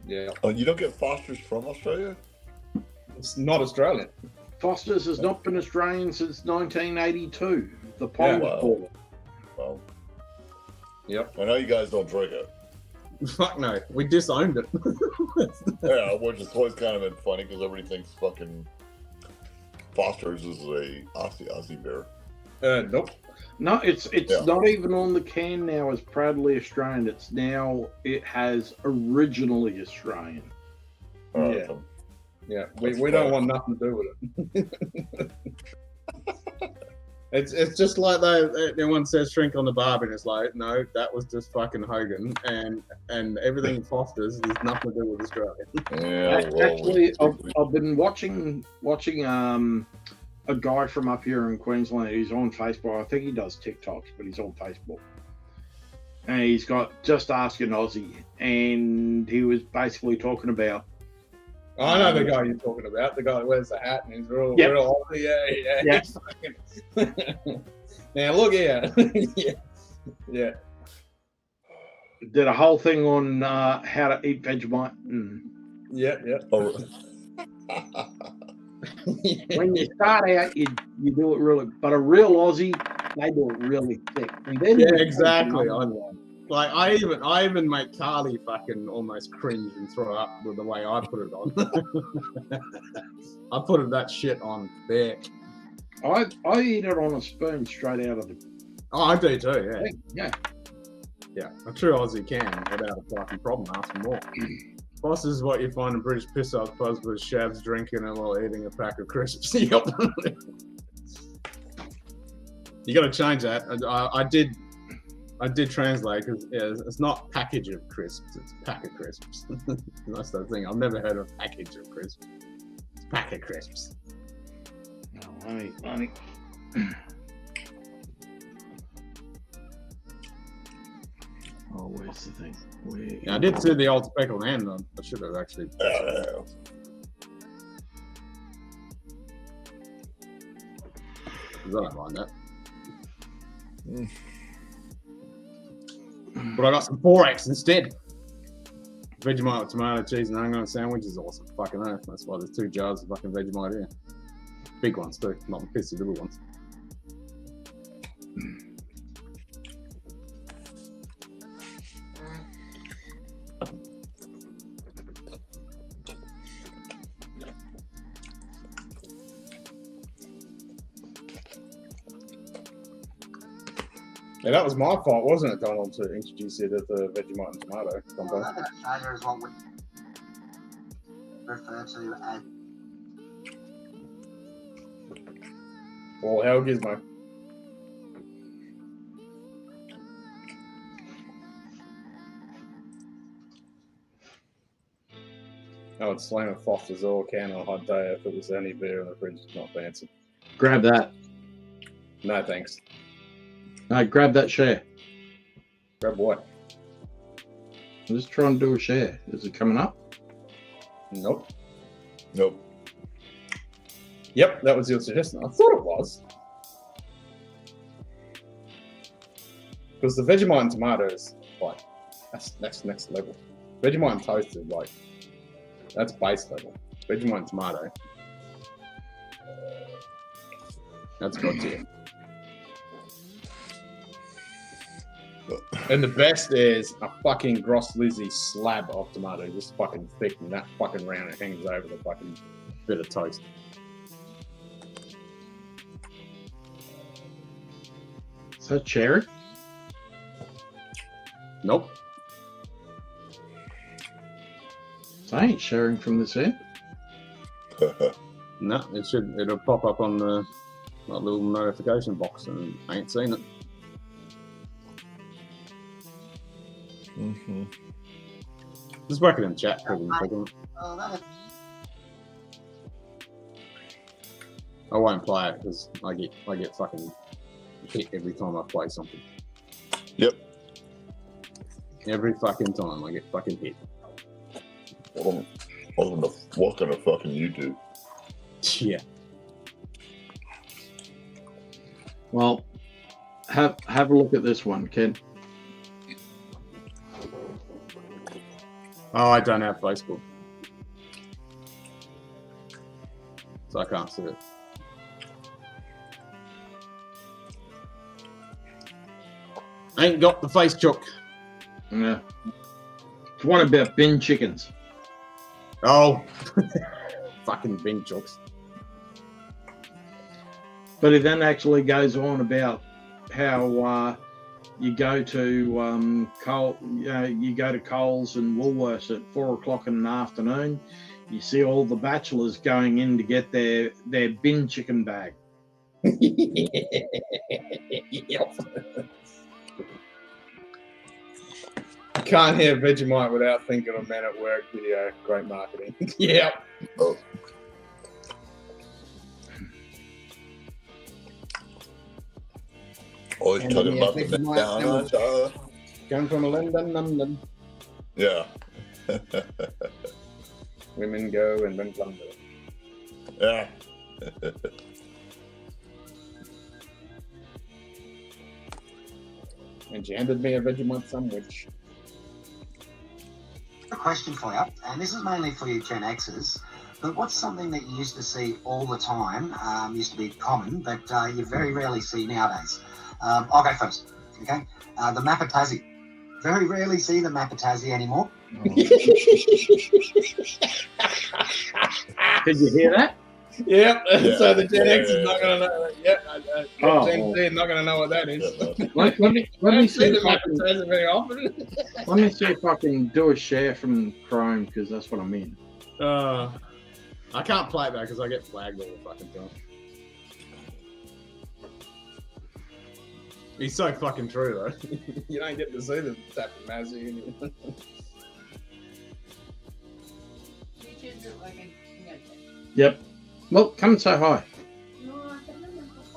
Yeah, Oh, you don't get Fosters from Australia? it's not Australian. Foster's has not been Australian since 1982. The Pond wow. Ball. Well, Yep. I know you guys don't drink it. Fuck no, we disowned it. Yeah, which has always kind of been funny because everybody thinks fucking Foster's is a Aussie beer. Nope. No, it's Yeah. not even on the can now as proudly Australian. It has originally Australian. Yeah. Yeah, we don't want nothing to do with it. It's just like everyone says shrink on the Barbie, and it's like, no, that was just fucking Hogan, and everything Foster's has nothing to do with Australia. Yeah, well, Actually, I've been watching a guy from up here in Queensland. He's on Facebook. I think he does TikToks, but he's on Facebook. And he's got Just Ask an Aussie, and he was basically talking about. I know the guy you're talking about, the guy that wears the hat and he's real, Yep. real Aussie. Yeah. Yep. Now look here. Yeah. Did a whole thing on how to eat Vegemite. And Yeah. Oh, when you start out, you do it really, but a real Aussie, they do it really thick. And then Yeah, you- exactly. I even make Carly fucking almost cringe and throw up with the way I put it on. I put that shit on thick. I eat it on a spoon straight out of the Oh, I do too. Yeah. thing. Yeah. Yeah, a true Aussie can without a fucking problem asking more. Boss is what you find in British piss-off pubs with shavs drinking it while eating a pack of crisps. Yep. You got to change that. I did translate because it's not package of crisps, it's pack of crisps. That's the thing. I've never heard of package of crisps. It's pack of crisps. No, let me. Oh, where's the thing? Yeah, I did see the old speckled hen. I should have actually. yeah. I don't mind that. But I got some 4X instead. Vegemite with tomato, cheese, and onion sandwich is awesome. Fucking earth. That's why there's 2 jars of fucking Vegemite here. Big ones too, not the pissy little ones. Yeah, that was my fault, wasn't it, Donald, to introduce you to the Vegemite and tomato combo? Cider is what we refer to as. Well, hell gizmo. I would slam a Foster's or can on a hot day if it was any beer in the fridge. It's not fancy. Grab that. No thanks. No, grab that share. Grab what? I'm just trying to do a share. Is it coming up? Nope. Nope. Yep, that was your suggestion. I thought it was. Because the Vegemite and tomato is like, that's next level. Vegemite and toast is like, that's base level. Vegemite and tomato. That's good too. And the best is a fucking Gross Lizzie slab of tomato, just fucking thick and that fucking round. It hangs over the fucking bit of toast. Is that cherry? Nope. So I ain't sharing from this end. No, it'll pop up on the little notification box, and I ain't seen it. Mm-hmm. Just work it in chat. I won't play it because I get fucking hit every time I play something. Yep. Every fucking time I get fucking hit. Welcome to fucking YouTube. Yeah. Well, have a look at this one, Ken. Oh, I don't have Facebook, so I can't see it. Ain't got the face chook. Yeah. It's one about bin chickens. Oh, fucking bin chooks. But it then actually goes on about how you go to you go to Coles and Woolworths at 4 o'clock in the afternoon. You see all the bachelors going in to get their bin chicken bag. Yep. Can't hear Vegemite without thinking of Men at Work video. Great marketing. Yep. Oh. Always talking about the men down under. Come from London. Yeah. Women go and men plunder. Yeah. And she handed me a Vegemite sandwich. A question for you, and this is mainly for you Gen Xers, but what's something that you used to see all the time, used to be common, but you very rarely see nowadays? I'll go first, okay? The Mapatazzi. Very rarely see the Mapatazzi anymore. Did you hear that? Yep. Yeah. So the Gen X is not going to know. Yep. Gen Z is not going to know what that is. Let me see the if I can, Mapatazzi very often. let me see if I can do a share from Chrome because that's what I'm in. I can't play it though because I get flagged all the fucking time. He's so fucking true though. You don't get to see the tap and Mazzy. Yep. Well, come and say hi.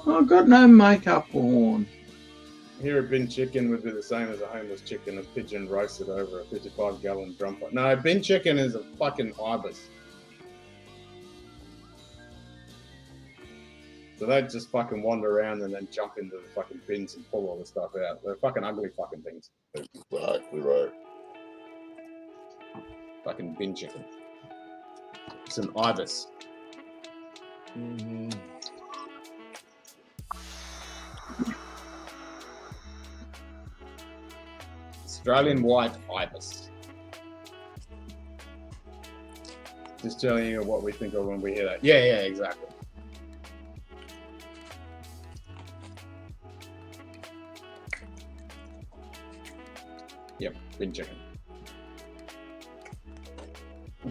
I've got no makeup on. Here a bin chicken would be the same as a homeless chicken, a pigeon roasted over a 55-gallon drum pot. No, bin chicken is a fucking ibis. So they just fucking wander around and then jump into the fucking bins and pull all the stuff out. They're fucking ugly fucking things. Exactly right. Fucking bin chicken. It's an ibis. Mm-hmm. Australian white ibis. Just telling you what we think of when we hear that. Yeah, exactly. Yep, bin chicken.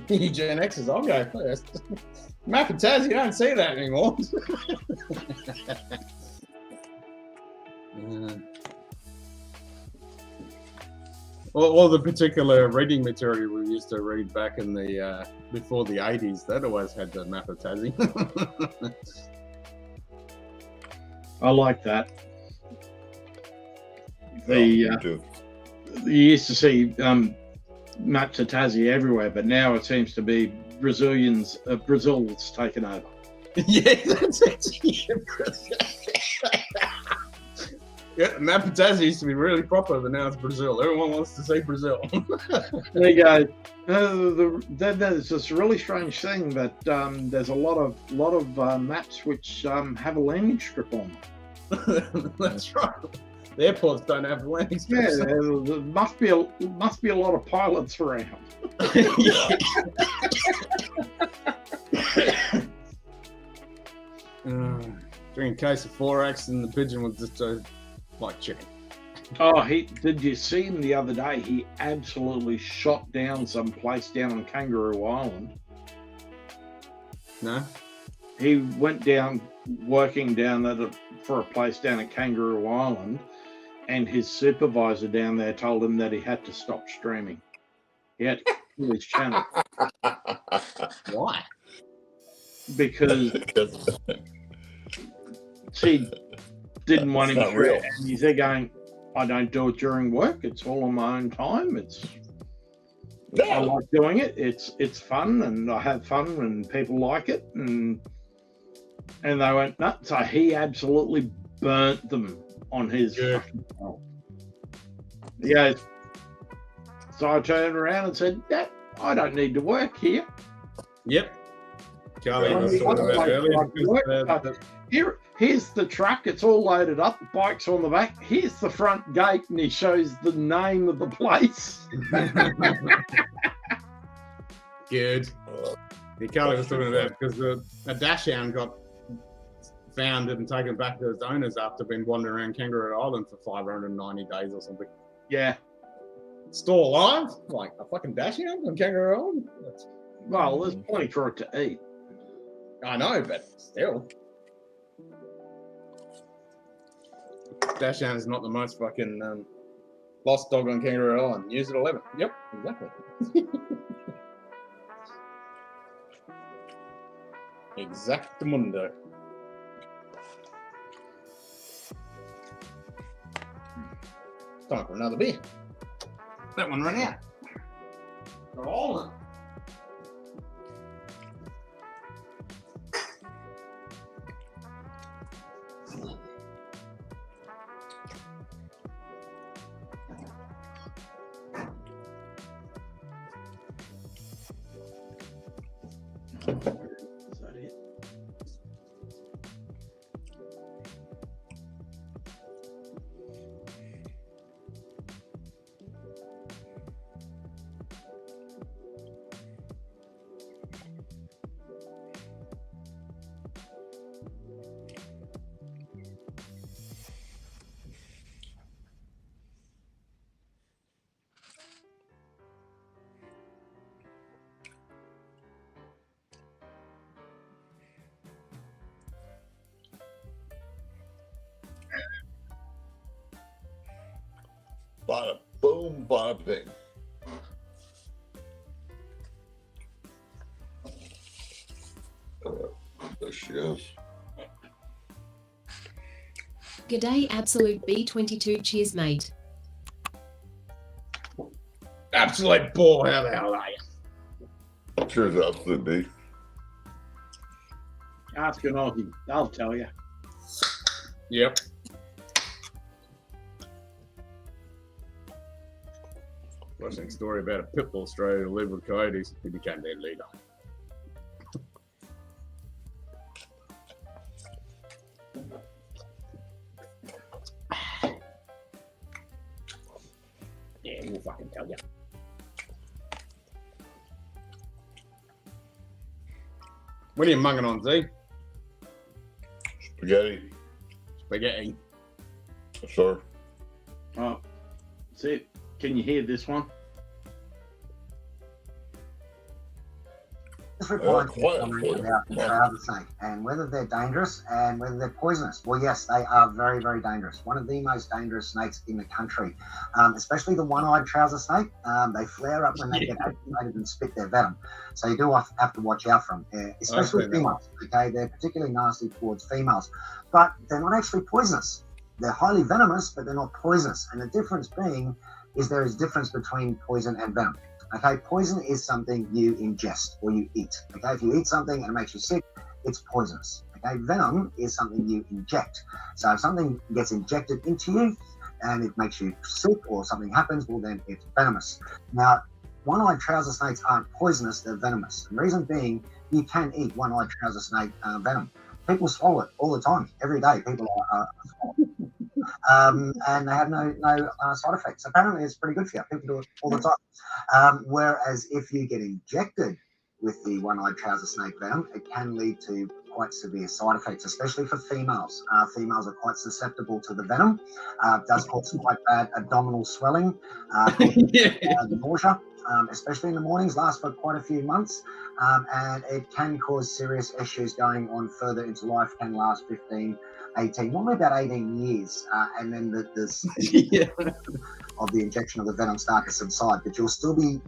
You Gen Xers, I'll go first. Mapatazzi, you don't see that anymore. Or the particular reading material we used to read back in the before the 80s, that always had the Mapatazzi. I like that. You used to see Mapatazzi everywhere, but now it seems to be Brazil's taken over. Yeah, that's it. Yeah, Mount Potassium used to be really popular, but now it's Brazil. Everyone wants to say Brazil. There you go. Then there's this really strange thing that there's a lot of maps which have a landing strip on them. That's right. The airports don't have landing Yeah, strips. there must be a lot of pilots around. Drinking a case of 4X and the pigeon was just like chicken. Oh, did you see him the other day? He absolutely shot down some place down on Kangaroo Island. No? He went down working down for a place down at Kangaroo Island, and his supervisor down there told him that he had to stop streaming. He had to kill his channel. Why? Because she didn't want him It's not to. real. And he's there going, I don't do it during work. It's all on my own time. I like doing it. It's fun, and I have fun, and people like it. And they went nuts. So he absolutely burnt them on his fucking channel. He goes, so I turned around and said, Dad, I don't need to work here. Yep. Charlie was talking about earlier. Here's the truck. It's all loaded up. The bike's on the back. Here's the front gate, and he shows the name of the place. Good. Charlie was talking about because a dachshund got found and taken back to its owners after being wandering around Kangaroo Island for 590 days or something. Yeah. Still alive? Like a fucking dachshund on Kangaroo Island? Well, there's plenty for it to eat. I know, but still. Dachshund is not the most fucking lost dog on Kangaroo Island. News at 11. Yep, exactly. Exactamundo. Time for another beer. That one ran out. Got all of them. Is that it? Bada boom, bada bing. There she is. G'day, Absolute B22. Cheers, mate. Absolute ball. How the hell are you? Cheers, Absolute B. Ask an Aussie. They'll tell you. Yep. Interesting story about a pit bull Australia who lived with coyotes. He became their leader. Yeah, we'll fucking tell you. What are you munging on, Z? Spaghetti. Spaghetti. Sure. Oh, see, can you hear this one? This report about the trouser snake and whether they're dangerous and whether they're poisonous. Well, yes, they are very, very dangerous. One of the most dangerous snakes in the country, especially the one-eyed trouser snake. They flare up when they get activated and spit their venom. So you do have to watch out for them, especially females. Okay, they're particularly nasty towards females, but they're not actually poisonous. They're highly venomous, but they're not poisonous. And the difference being is there is difference between poison and venom. Okay, poison is something you ingest or you eat. Okay, if you eat something and it makes you sick, it's poisonous. Okay, venom is something you inject. So if something gets injected into you and it makes you sick or something happens, well then it's venomous. Now, one-eyed trouser snakes aren't poisonous, they're venomous. The reason being, you can eat one-eyed trouser snake venom. People swallow it all the time, every day. People are and they have no side effects. Apparently, it's pretty good for you. People do it all the time. Whereas if you get injected with the one-eyed trouser snake venom, it can lead to quite severe side effects, especially for females. Females are quite susceptible to the venom. It does cause quite bad abdominal swelling, nausea, especially in the mornings, lasts for quite a few months, and it can cause serious issues going on further into life, can last 15, 18, normally about 18 years, and then the of the injection of the venom start to subside, but you'll still be,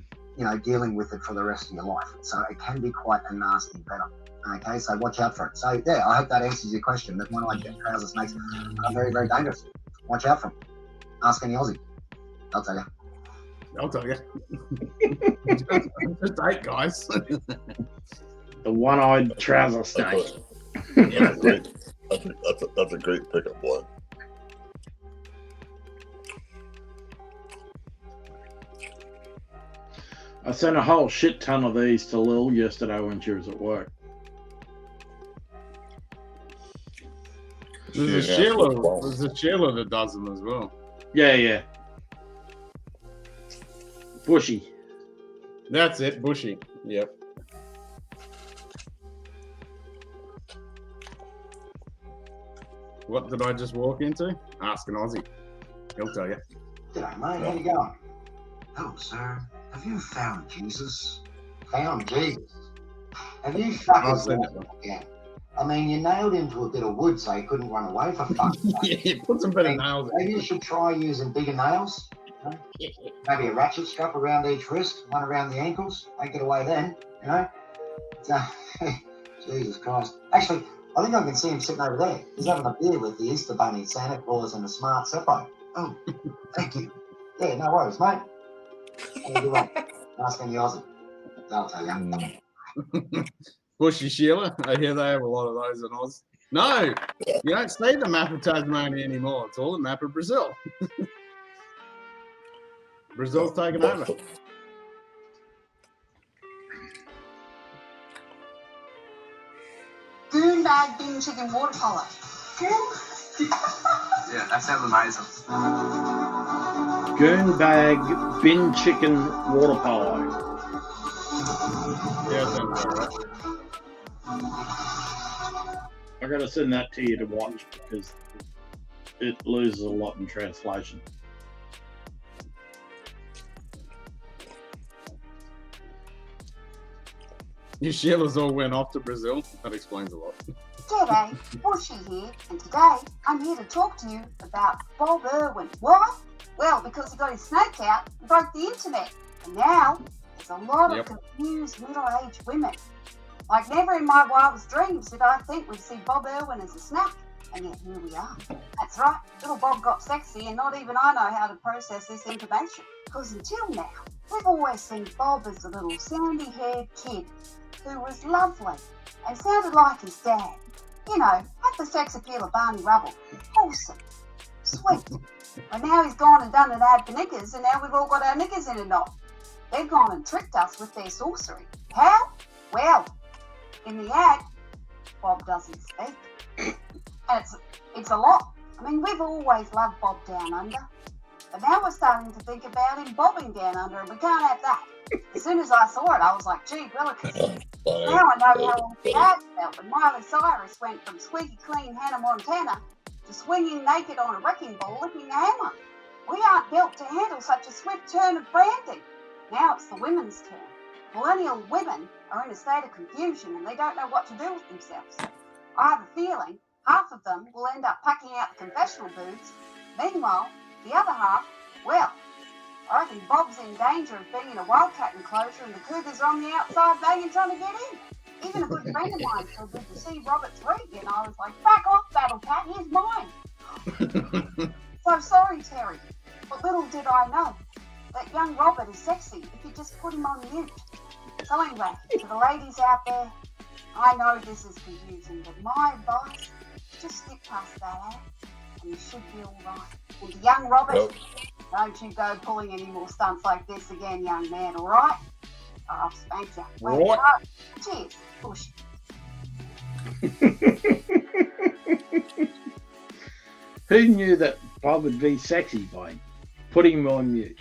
dealing with it for the rest of your life. So it can be quite a nasty venom. Okay, so watch out for it. So yeah, I hope that answers your question. That one-eyed trouser snakes are very, very dangerous. Watch out for them. Ask any Aussie. I'll tell you. I'll tell you. Just 8 guys. The one-eyed trouser snake. Yeah, that's a great pickup line. I sent a whole shit ton of these to Lil yesterday when she was at work. There's a Sheila that does them as well. Yeah. Bushy. That's it, Bushy. Yep. What did I just walk into? Ask an Aussie. He'll tell you. G'day, mate. How you going? Hello, sir. Have you found Jesus? Found Jesus? Have you fucking seen it again? I mean, you nailed him to a bit of wood so he couldn't run away for fuck's sake. Yeah, put some better nails in. Maybe you should try using bigger nails. Maybe a ratchet strap around each wrist, one around the ankles. Make it away then, Jesus Christ. Actually, I think I can see him sitting over there. He's having a beer with the Easter Bunny, Santa Claus, and the smart Seppo. Oh, thank you. Yeah, no worries, mate. How you doing? Ask any Aussie. I'll tell you. Bushy Sheila. I hear they have a lot of those in Oz. No, you don't see the map of Tasmania anymore. It's all the map of Brazil. Brazil's taken over. Goonbag bin chicken water polo. Yeah, that sounds amazing. Goonbag bin chicken water polo. Yeah, sounds all right. I gotta send that to you to watch because it loses a lot in translation. Your Sheilas all went off to Brazil. That explains a lot. G'day, Bushy here, and today I'm here to talk to you about Bob Irwin. What? Well, because he got his snake out and broke the internet, and now there's a lot of confused middle-aged women. Like never in my wildest dreams did I think we'd see Bob Irwin as a snack, and yet here we are. That's right, little Bob got sexy, and not even I know how to process this information. Because until now, we've always seen Bob as a little sandy-haired kid who was lovely and sounded like his dad. Had the sex appeal of Barney Rubble. Wholesome. Sweet. But now he's gone and done an ad for knickers, and now we've all got our knickers in a knot. They've gone and tricked us with their sorcery. How? Well, in the ad, Bob doesn't speak. And it's a lot. I mean, we've always loved Bob Down Under. But now we're starting to think about him bobbing down under, and we can't have that. As soon as I saw it, I was like, gee, willikers. Now I know how all the ads felt when Miley Cyrus went from squeaky clean Hannah Montana to swinging naked on a wrecking ball licking a hammer. We aren't built to handle such a swift turn of branding. Now it's the women's turn. Millennial women are in a state of confusion and they don't know what to do with themselves. I have a feeling half of them will end up packing out the confessional booths. Meanwhile, the other half, well, I reckon Bob's in danger of being in a wildcat enclosure and the cougars are on the outside banging trying to get in. Even a good friend of mine said good to see Robert's rig, and I was like, back off, Battle Cat, here's mine. So sorry, Terry, but little did I know that young Robert is sexy if you just put him on mute. So anyway, to the ladies out there, I know this is confusing, but my advice is just stick past that ad and you should be all right. And to young Robert, Yep. don't you go pulling any more stunts like this again, young man, all right? Or I'll spank you. Right. Cheers. Push. Who knew that Bob would be sexy by putting him on mute?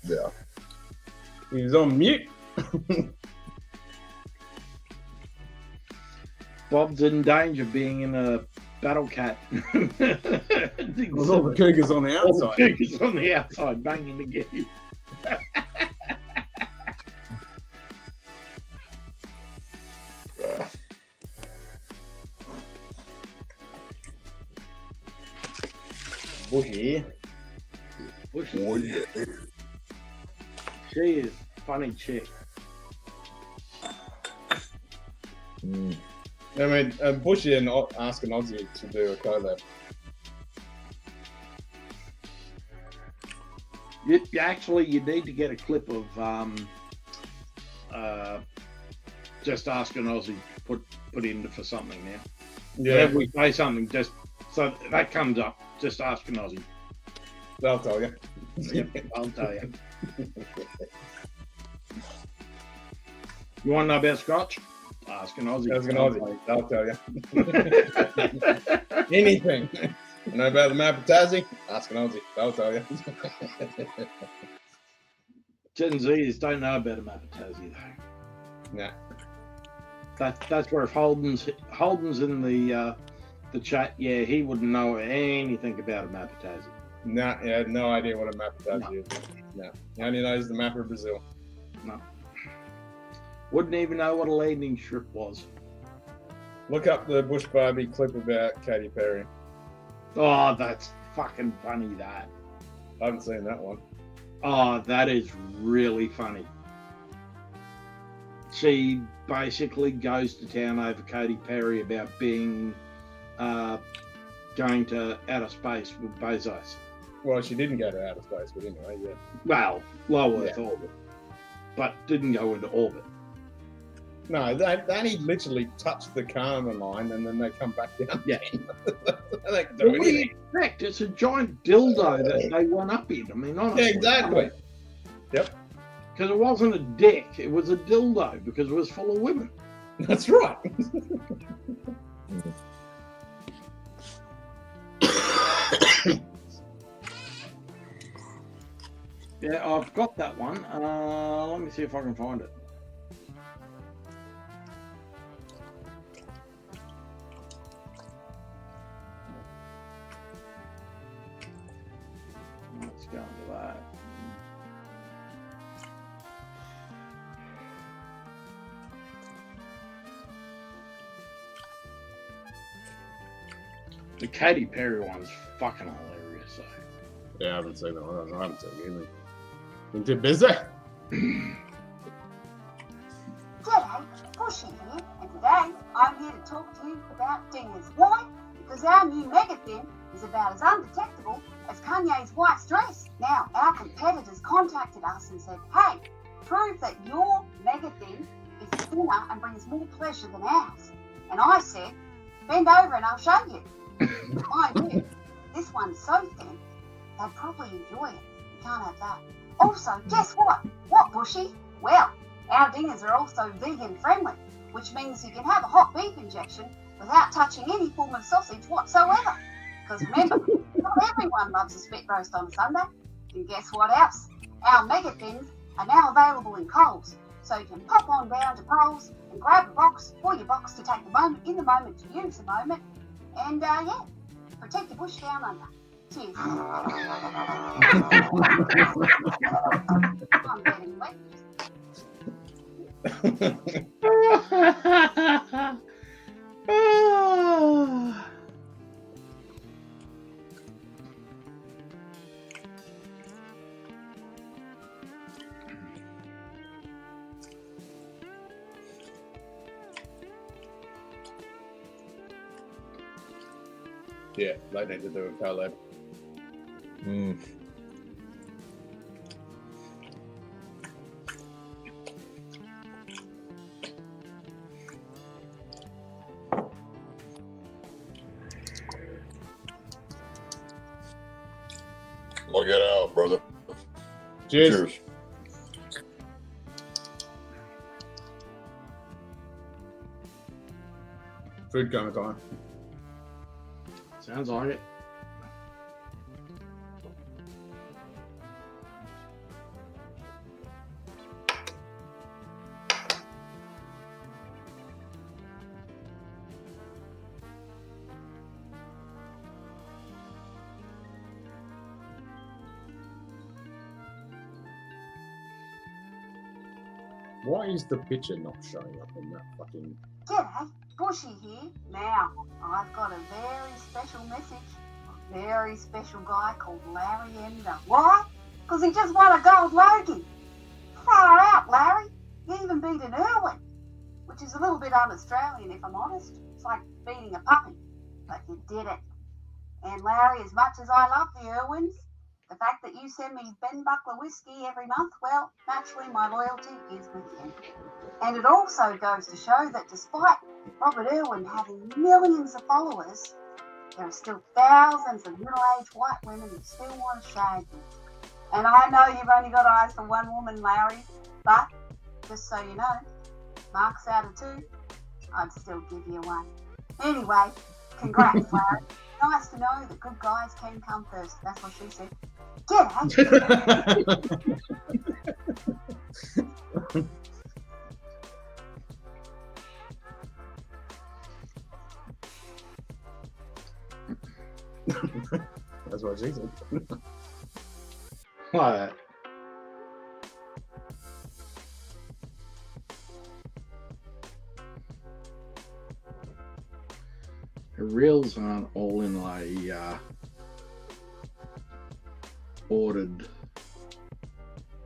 Yeah. He was on mute. Bob's in danger of being in a battle cat. With all the cougars on the All the outside. cougars on the outside banging to get you. Bushy. Bushy. Oh, yeah. She is funny chick. Mm. I mean, Bushy and Ask an Aussie to do a collab. You need to get a clip of just ask an Aussie put into for something now. Yeah, Whenever we say something, just so that comes up, just ask an Aussie. they'll tell you. Yep, I'll tell you. You want to know about Scotch? Ask an Aussie. Ask an Aussie, they'll tell you. Anything. You know about the map of Tassie? Ask an Aussie, they'll tell you. Gen Zers don't know about a map of Tassie though. Nah. That's where if Holden's in the chat, yeah, he wouldn't know anything about a map of Tassie. Nah, he had no idea what a map of Tassie is. No. He only knows the map of Brazil. No. Wouldn't even know what a landing strip was. Look up the Bush Barbie clip about Katy Perry. Oh, that's fucking funny, that. I haven't seen that one. Oh, that is really funny. She basically goes to town over Katy Perry about being going to outer space with Bezos. Well, she didn't go to outer space, but anyway, yeah. Well, low Earth orbit, but didn't go into orbit. No, they only literally touched the Kármán line and then they come back down. Yeah. They can do What do you anything. expect? It's a giant dildo that they went up in. I mean, honestly. Yeah, exactly. Yep. Because it wasn't a dick, it was a dildo because it was full of women. That's right. Yeah, I've got that one. Let me see if I can find it. Let's go into that. The Katy Perry one's fucking hilarious, though. Yeah, I haven't seen that one. I haven't seen anything. Been too busy. G'day, Bushy here, and today I'm here to talk to you about dingers. Why? Because our new mega thin is about as undetectable as Kanye's wife's dress. Now, our competitors contacted us and said, hey, prove that your mega thin is thinner and brings more pleasure than ours. And I said, bend over and I'll show you. I knew. This one's so thin, they'd probably enjoy it. You can't have that. Also, guess what? What, Bushy? Well, our dingers are also vegan friendly, which means you can have a hot beef injection without touching any form of sausage whatsoever. Because remember, not everyone loves a spit roast on a Sunday. And guess what else? Our mega thins are now available in Coles, so you can pop on down to Coles and grab a box for your box to take the moment in the moment to use the moment. And yeah, protect your bush down under. Cheers. I'm getting wet. Yeah, they need to do a collab. I'll get out, brother. Cheers. Cheers. Food kind of time. Sounds like it. Why is the picture not showing up in that fucking... G'day, Bushy here. Now, I've got a very special message. A very special guy called Larry Ender. Why? Because he just won a gold Logie. Far out, Larry. He even beat an Irwin, which is a little bit un-Australian if I'm honest. It's like beating a puppy, but you did it. And Larry, as much as I love the Irwins, the fact that you send me Ben Buckler whiskey every month, well, naturally my loyalty is with you. And it also goes to show that despite Robert Irwin having millions of followers, there are still thousands of middle-aged white women who still want to shag you. And I know you've only got eyes for one woman, Larry, but just so you know, marks out of 2, I'd still give you 1. Anyway, congrats, Larry. Nice to know that good guys can come first. That's what she said. G'day. That's what she said. What? The reels aren't all in a ordered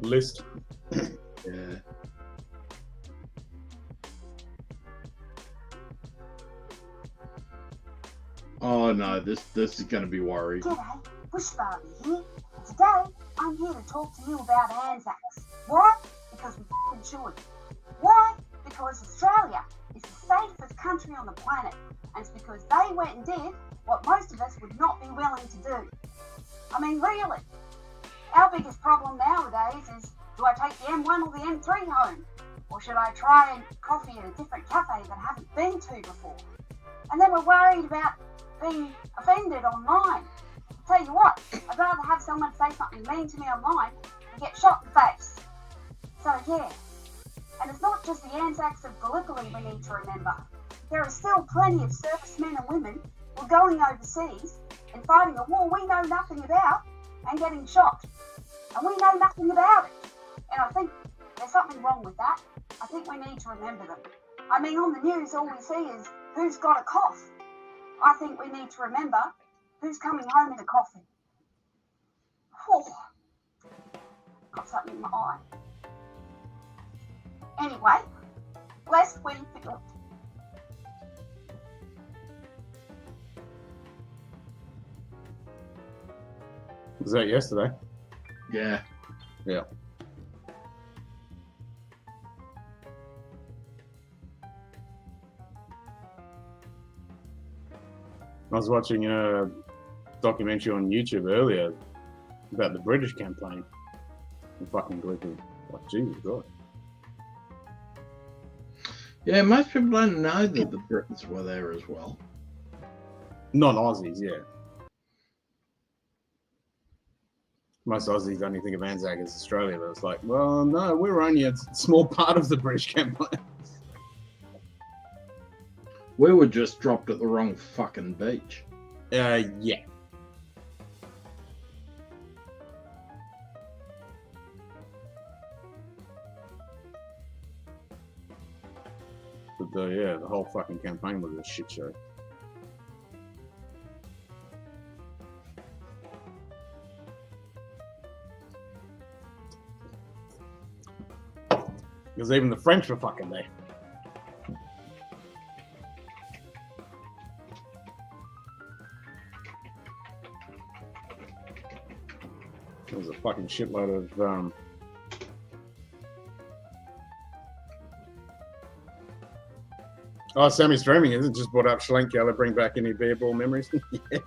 list. Yeah. Oh no, this is going to be worried. G'day, Bush Barbie here. And today, I'm here to talk to you about Anzacs. Why? Because we f***ing should. Why? Because Australia is the safest country on the planet. And it's because they went and did what most of us would not be willing to do. I mean, really. Our biggest problem nowadays is, do I take the M1 or the M3 home? Or should I try and coffee at a different cafe that I haven't been to before? And then we're worried about being offended online. I'll tell you what, I'd rather have someone say something mean to me online and get shot in the face. So yeah, and it's not just the Anzacs of Gallipoli we need to remember. There are still plenty of servicemen and women who are going overseas and fighting a war we know nothing about and getting shot. And we know nothing about it. And I think there's something wrong with that. I think we need to remember them. I mean, on the news, all we see is who's got a cough. I think we need to remember who's coming home in a coffin. Oh, got something in my eye. Anyway, lest we forget. Was that yesterday? Yeah. Yeah. I was watching a documentary on YouTube earlier about the British campaign. In fucking Gallipoli. Like, Jesus God. Yeah, most people don't know that the Britons were there as well. Non-Aussies, yeah. Most Aussies only think of Anzac as Australia, but it's like, well, no, we were only a small part of the British campaign. We were just dropped at the wrong fucking beach. Yeah. But the whole fucking campaign was a shit show. Because even the French were fucking there. There was a fucking shitload of Oh, Sammy's streaming, isn't it? Just brought up Schlenkerla, bring back any beer ball memories. Yeah.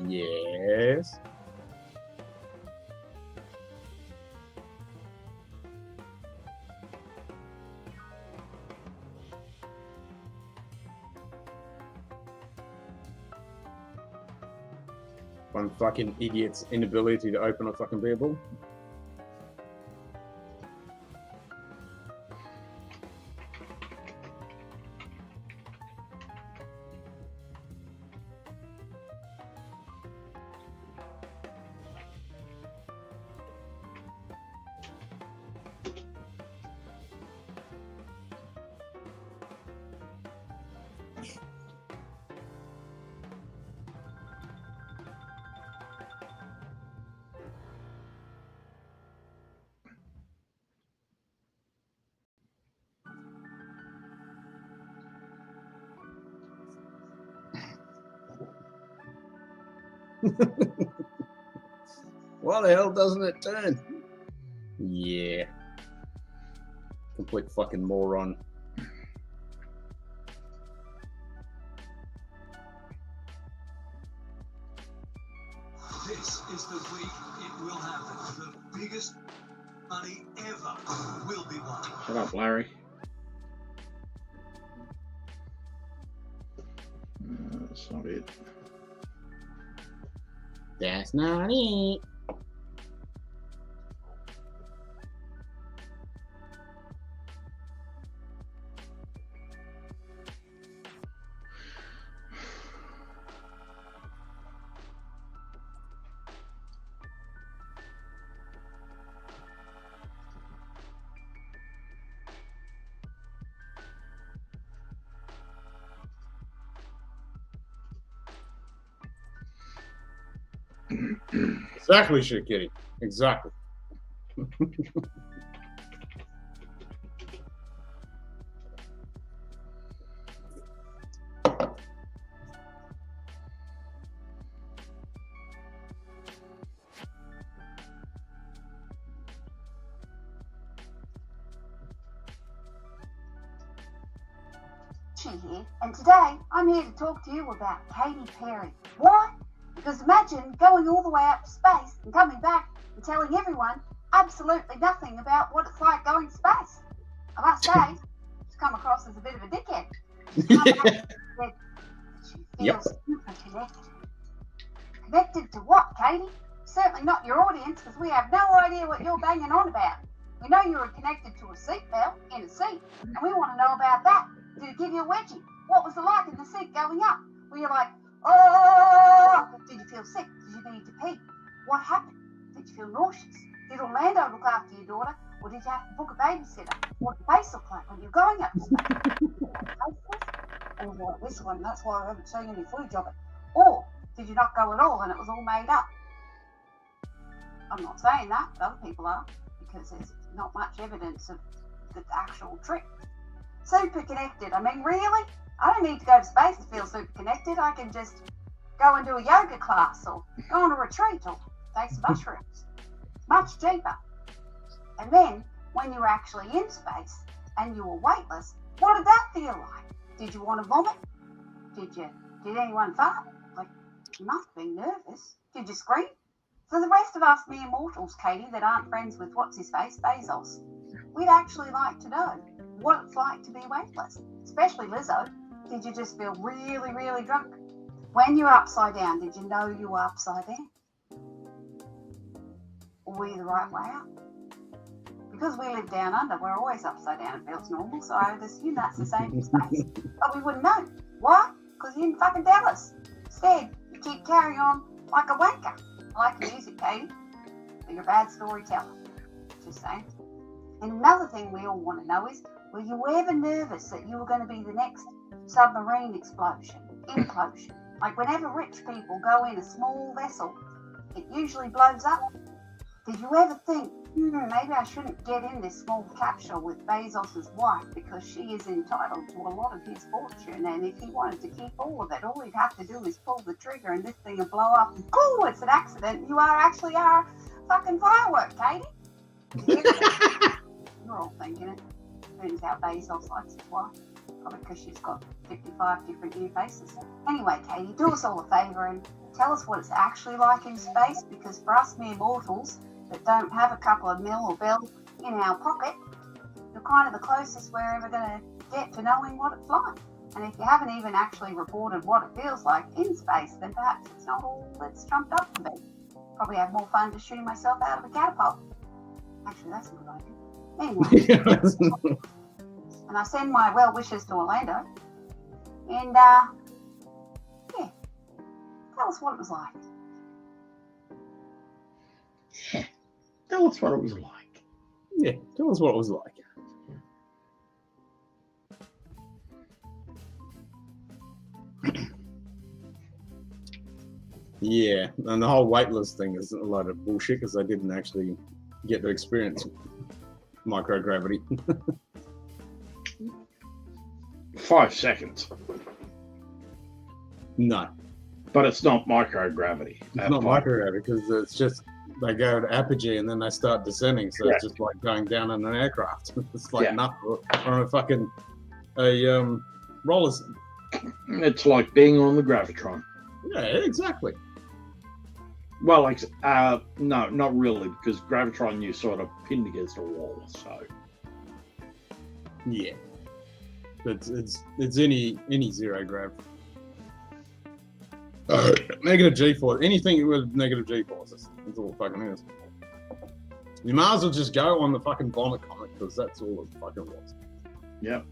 Yes. on fucking idiots' inability to open a fucking beer ball. Why the hell doesn't it turn? Yeah. Complete fucking moron. This is the week it will happen. The biggest money ever will be won. Shut up, Larry. That's not it. That's not it. Exactly, shit, kitty. Exactly. Here, and today I'm here to talk to you about Katy Perry. Why? Because imagine going all the way out to space and coming back and telling everyone absolutely nothing about what it's like going to space. I must say, she's come across as a bit of a dickhead. She feels super connected. Connected to what, Katy? Certainly not your audience, because we have no idea what you're banging on about. We know you were connected to a seatbelt in a seat, and we want to know about that. Did it give you a wedgie? What was it like in the seat going up? Were you like, oh? Did you feel sick? Did you need to pee? What happened? Did you feel nauseous? Did Orlando look after your daughter? Or did you have to book a babysitter? What did the face look like when you were going up to space? Or like this one, that's why I haven't seen any footage of it. Or did you not go at all and it was all made up? I'm not saying that, but other people are, because there's not much evidence of the actual trip. Super connected. I mean, really? I don't need to go to space to feel super connected. I can just go and do a yoga class or go on a retreat or take some mushrooms. Much cheaper. And then, when you were actually in space and you were weightless, what did that feel like? Did you want to vomit? Did anyone fart? Like, you must have been nervous. Did you scream? For the rest of us mere mortals, Katy, that aren't friends with what's-his-face, Bezos, we'd actually like to know what it's like to be weightless. Especially Lizzo. Did you just feel really, really drunk? When you were upside down, did you know you were upside down? Or were you the right way up? Because we live down under, we're always upside down. It feels normal, so I would assume that's the same in space. But we wouldn't know. Why? Because you didn't fucking tell us. Instead, you keep carrying on like a wanker. I like music, Katy, but you're a bad storyteller. Just saying. And another thing we all want to know is, were you ever nervous that you were going to be the next submarine implosion? Like whenever rich people go in a small vessel, it usually blows up. Did you ever think, maybe I shouldn't get in this small capsule with Bezos' wife because she is entitled to a lot of his fortune, and if he wanted to keep all of it, all he'd have to do is pull the trigger and this thing will blow up. And, oh, it's an accident. You actually are a fucking firework, Katy. You're all thinking it. Turns out Bezos likes his wife. Probably because she's got 55 different new faces. Anyway, Katy, do us all a favour and tell us what it's actually like in space, because for us mere mortals that don't have a couple of mil or bill in our pocket, you're kind of the closest we're ever going to get to knowing what it's like. And if you haven't even actually reported what it feels like in space, then perhaps it's not all it's trumped up to be. Probably have more fun just shooting myself out of a catapult. Actually, that's a good idea. Anyway, and I send my well wishes to Orlando. And yeah, tell us what it was like. Yeah, tell us what it was like. Yeah, tell us what it was like. Yeah, and the whole waitlist thing is a load of bullshit because I didn't actually get to experience microgravity. 5 seconds. No. But it's not microgravity. It's not microgravity because it's just they go to apogee and then they start descending. So it's just like going down in an aircraft. It's like nothing on a fucking rollers. It's like being on the gravitron. Yeah, exactly. Well, like, no, not really, because gravitron you sort of pinned against a wall. So yeah, it's any zero grav. Negative G force, anything with negative G forces. That's all it fucking is. You might as well just go on the fucking vomit comic because that's all it fucking was. Yep.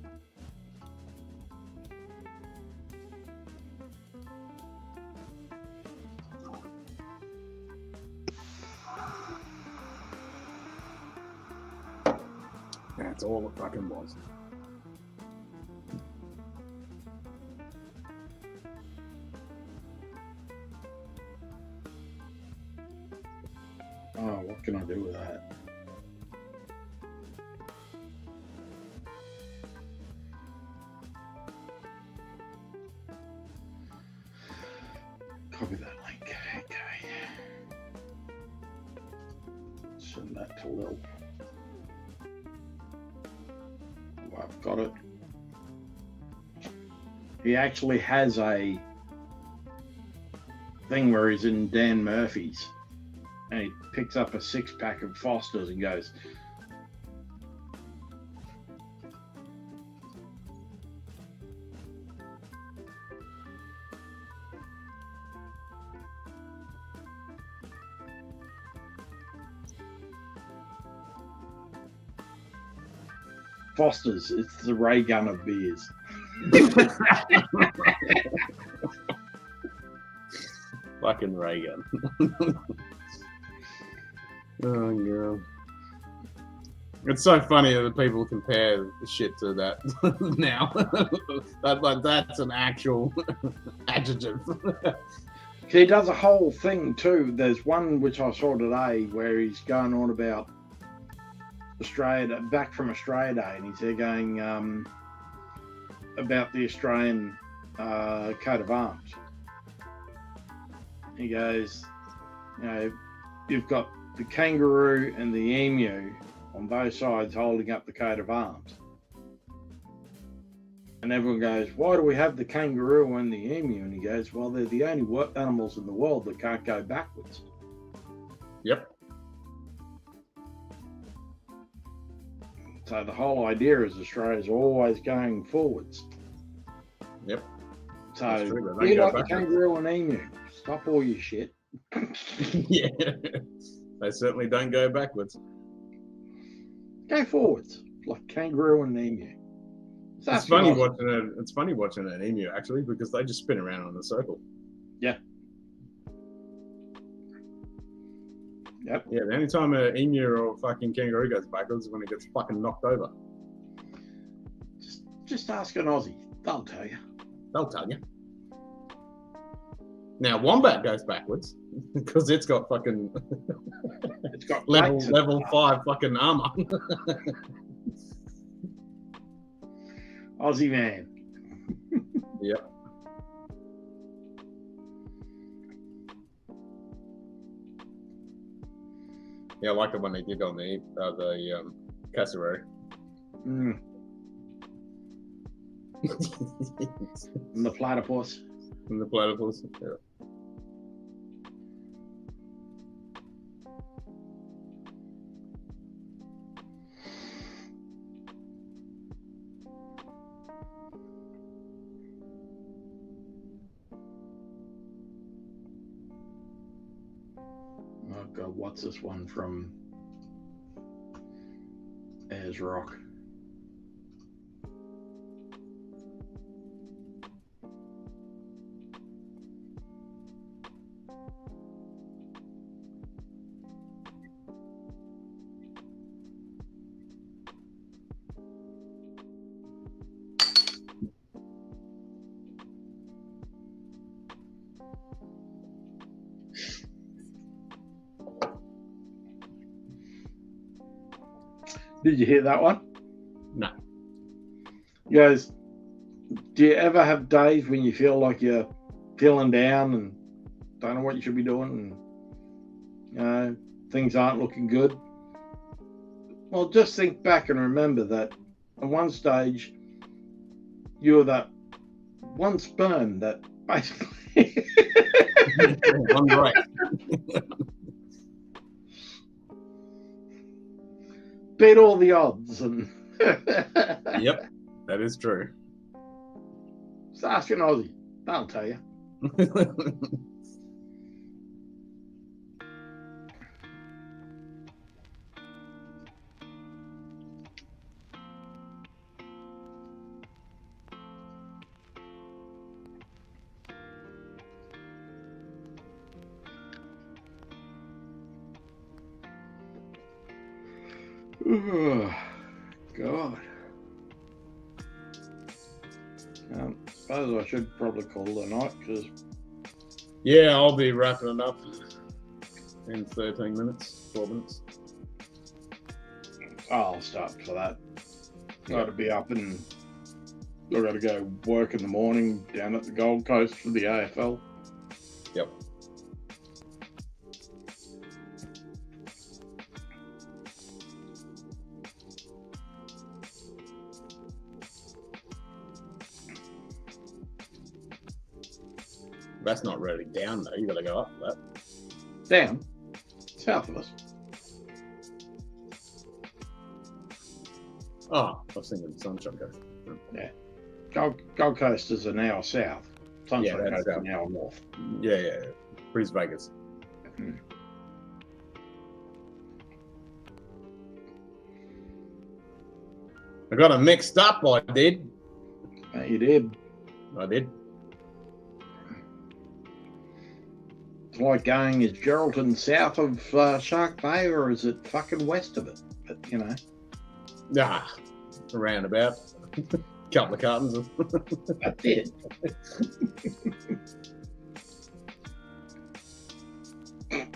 That's all it fucking was. Oh, what can I do with that? Copy that link. Okay. Send that to Lil. Oh, I've got it. He actually has a thing where he's in Dan Murphy's and he picks up a 6-pack of Foster's and goes, Foster's, it's the ray gun of beers. Fucking ray gun. Oh, yeah. It's so funny that people compare shit to that now. That's an actual adjective. He does a whole thing too. There's one which I saw today where he's going on about Australia, back from Australia Day, and he's there going about the Australian coat of arms. He goes, you know, you've got the kangaroo and the emu on both sides holding up the coat of arms. And everyone goes, why do we have the kangaroo and the emu? And he goes, well, they're the only animals in the world that can't go backwards. Yep. So the whole idea is Australia's always going forwards. Yep. So be like the kangaroo and emu. Stop all your shit. Yeah. They certainly don't go backwards. Go forwards, like kangaroo and emu. It's funny watching an emu actually because they just spin around in a circle. Yeah. Yep. Yeah. The only time an emu or fucking kangaroo goes backwards is when it gets fucking knocked over. Just ask an Aussie. They'll tell you. They'll tell you. Now wombat goes backwards because it's got fucking it's got level 5 fucking armor. Aussie man. Yep. Yeah, I like it when they did on the cassowary. Mm. And the platypus. And the platypus. Yeah. Oh God, what's this one from Ayers Rock? Did you hear that one? No. Guys, do you ever have days when you feel like you're feeling down and don't know what you should be doing and things aren't looking good? Well, just think back and remember that at one stage you were that one sperm that basically I'm right. beat all the odds and Yep, that is true. just ask an Aussie, they'll tell you. Oh, God. Suppose I should probably call it a night because Yeah, I'll be wrapping it up in 13 minutes, 12 minutes. I'll start for that. Got to be up and I've got to go work in the morning down at the Gold Coast for the AFL. Yep. That's not really down though. You got to go up that. Down, south of us. Oh, I was thinking Sunshine Coast. Yeah. Gold Coast is an hour south. Sunshine that's Coast is south. an hour north. Yeah. Brisbane Vegas. I got it mixed up. I did. You did. I did. It's like going, is Geraldton south of Shark Bay or is it fucking west of it? But, you know. Nah, around about. Couple of cartons of. That's it.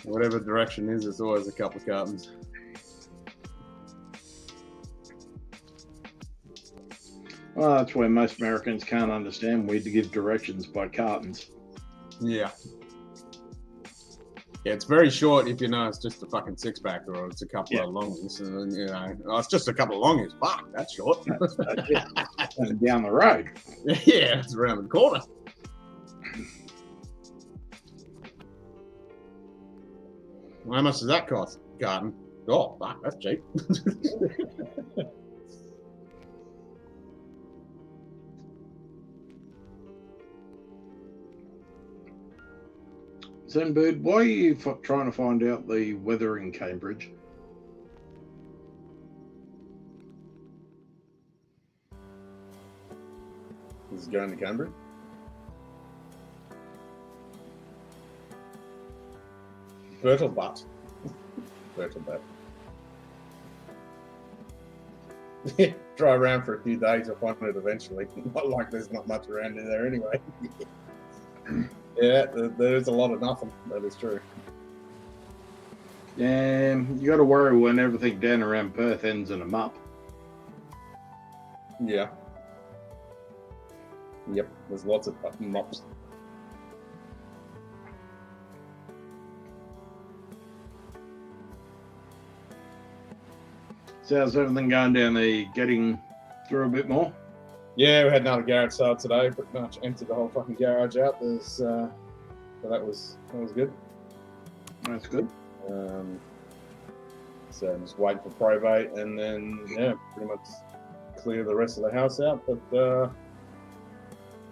Whatever direction is, it's always a couple of cartons. Well, that's where most Americans can't understand. We had to give directions by cartons. Yeah. Yeah, it's very short if you know it's just a fucking six-pack or it's a couple of longies. And then, you know, oh, it's just a couple of longies. Fuck, that's short. That's it. And down the road. Yeah, it's around the corner. How much does that cost, carton? Oh, fuck, that's cheap. Zenbird, why are you trying to find out the weather in Cambridge? Is it going to Cambridge? Bertle butt. Bertle butt. Drive around for a few days, I'll find it eventually. Not like there's not much around in there anyway. Yeah, there's a lot of nothing. That is true. You got to worry when everything down around Perth ends in a mup. Yeah. Yep, there's lots of fucking mops. So how's everything going down there? Getting through a bit more? Yeah, we had another garage sale today. Pretty much emptied the whole fucking garage out. So that was good. That's good. So I'm just waiting for probate and then pretty much clear the rest of the house out. But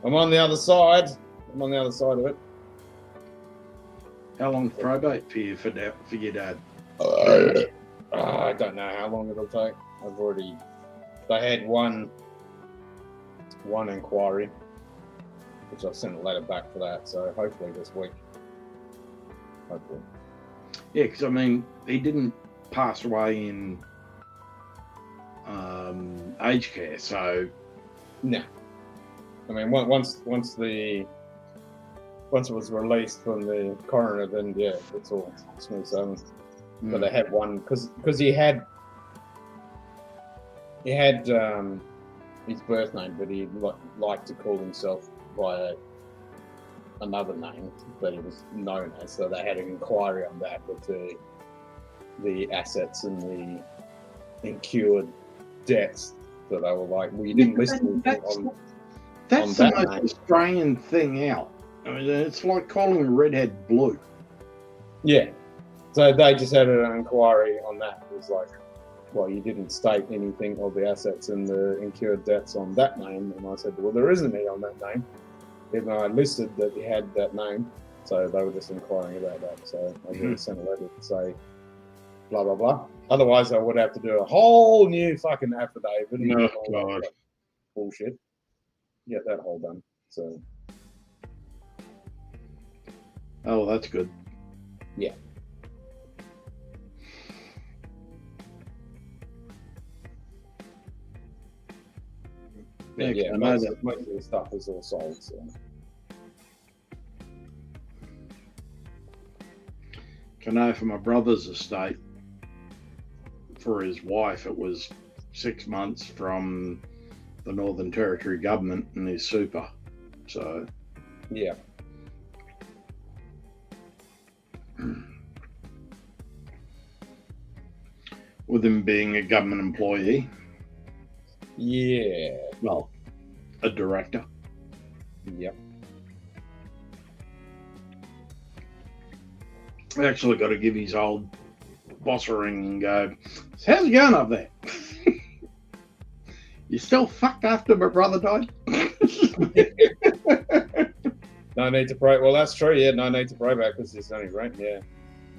I'm on the other side. I'm on the other side of it. How long's probate for you for your dad? I don't know how long it'll take. They had one inquiry, which I've sent a letter back for that, so hopefully this week. Hopefully. Yeah, because I mean, he didn't pass away in aged care, so no. I mean, once it was released from the coroner, then yeah, it's all smooth sailing. But they had one because he had his birth name, but he liked to call himself by another name that he was known as. So they had an inquiry on that with the assets and the incurred debts. So they were like, "Well, you didn't list anything on." That's the most Australian thing out. I mean, it's like calling redhead blue. Yeah. So they just had an inquiry on that. It was like, well, you didn't state anything of the assets and the incurred debts on that name. And I said, well, there isn't any on that name. Even though I listed that he had that name. So they were just inquiring about that. So I just sent a letter to say, blah, blah, blah. Otherwise, I would have to do a whole new fucking affidavit. Oh, God. Bullshit. Get that whole done. So. Oh, that's good. Yeah. Yeah, most of the stuff is all sold. So. I know for my brother's estate, for his wife, it was 6 months from the Northern Territory government and his super. So, yeah. With him being a government employee. Yeah. Well, a director. Yep. I actually got to give his old boss a ring and go, how's it going up there? You still fucked after my brother died? No need to pray. Well, that's true. Yeah, no need to pray back because it's only rent. Yeah.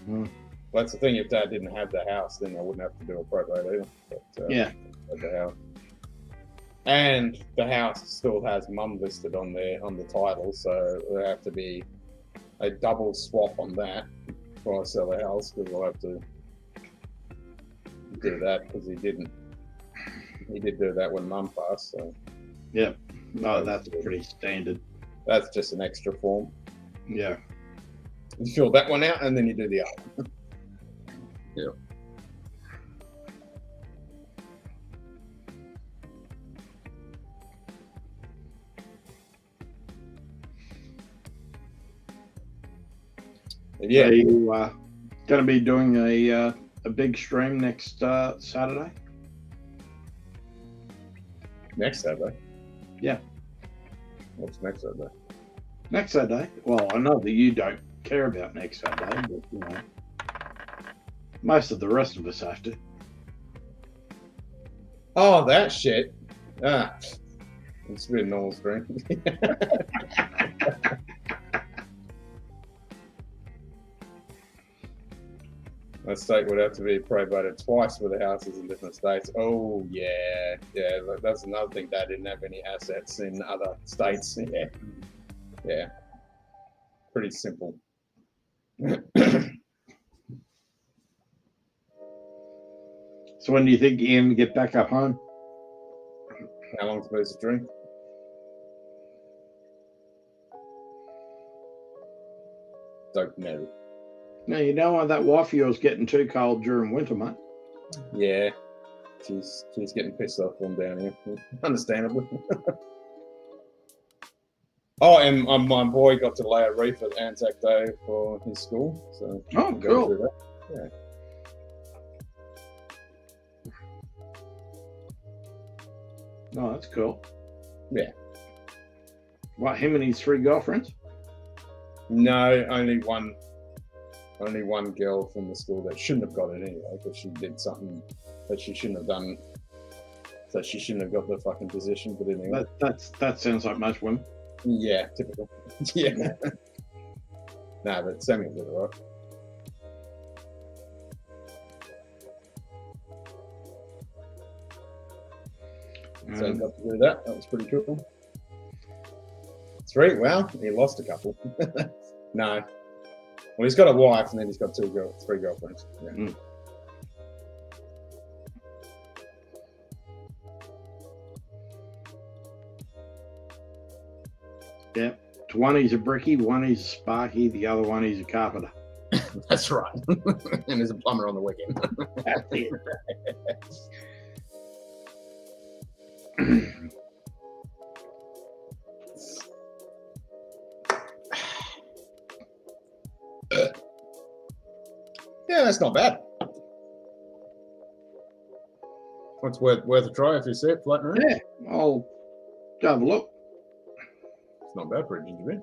Well, that's the thing. If Dad didn't have the house, then I wouldn't have to do a probate either. But, yeah. The house. And the house still has Mum listed on there on the title, so there have to be a double swap on that before I sell the house because I'll have to do that because he did do that when Mum passed. So yeah, no, that's pretty standard. That's just an extra form. Yeah, you fill that one out and then you do the other. Yeah. Yeah. Are you going to be doing a big stream next Saturday? Next Saturday? Yeah. What's next Saturday? Next Saturday? Well, I know that you don't care about next Saturday, but you know, most of the rest of us have to. Oh, that shit. It's been a normal stream. A state would have to be probated twice for the houses in different states. Oh, yeah. Yeah, that's another thing. They didn't have any assets in other states. Yeah. Yeah. Pretty simple. So when do you think you're going to get back up home? How long's a piece of string? Don't know. No, you don't want that wife of yours getting too cold during winter, mate. Yeah, she's getting pissed off from down here, understandably. Oh, and my boy got to lay a wreath at Anzac Day for his school, so oh, cool. That. Yeah. Oh, that's cool. Yeah. What, him and his 3 girlfriends? No, only one girl from the school that shouldn't have got it anyway, because she did something that she shouldn't have done. So she shouldn't have got the fucking position, but anyway. That sounds like most women. Yeah, typical. Yeah. No, but Samuel did it right. So he got to do that. That was pretty cool. 3. Wow, he lost a couple. No. Well, he's got a wife, and then he's got 3 girlfriends. Yeah. Yeah. One he's a brickie, one he's a sparky, the other one he's a carpenter. That's right. And there's a plumber on the weekend. That's it. Yeah, that's not bad. It's worth a try if you see it floating around. Yeah, I'll go have a look. It's not bad for a ginger beer.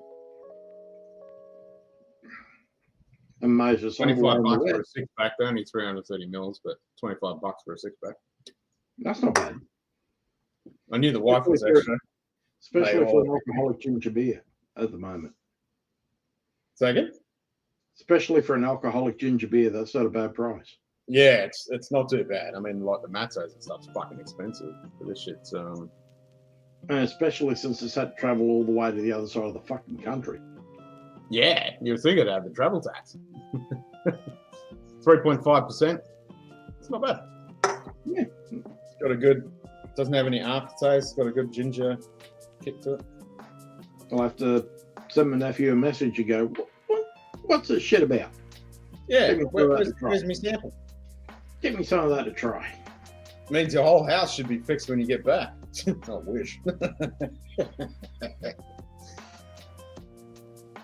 And Moses, $25 for a 6-pack. They're only 330 mils, but $25 for a 6-pack. That's not bad. I knew the wife was extra. Especially for an alcoholic ginger beer at the moment. Say again? Especially for an alcoholic ginger beer, that's not a bad price. Yeah, it's not too bad. I mean, like the Matzos and stuff's fucking expensive. But this shit's And especially since it's had to travel all the way to the other side of the fucking country. yeah, you'd think it'd have the travel tax. 3.5%. It's not bad. Yeah. It's got a good, doesn't have any aftertaste, it's got a good ginger kick to it. I'll have to send my nephew a message and go, what's this shit about? Yeah, Give me some of that to where's try. my sample? Give me some of that to try. Means your whole house should be fixed when you get back. I wish.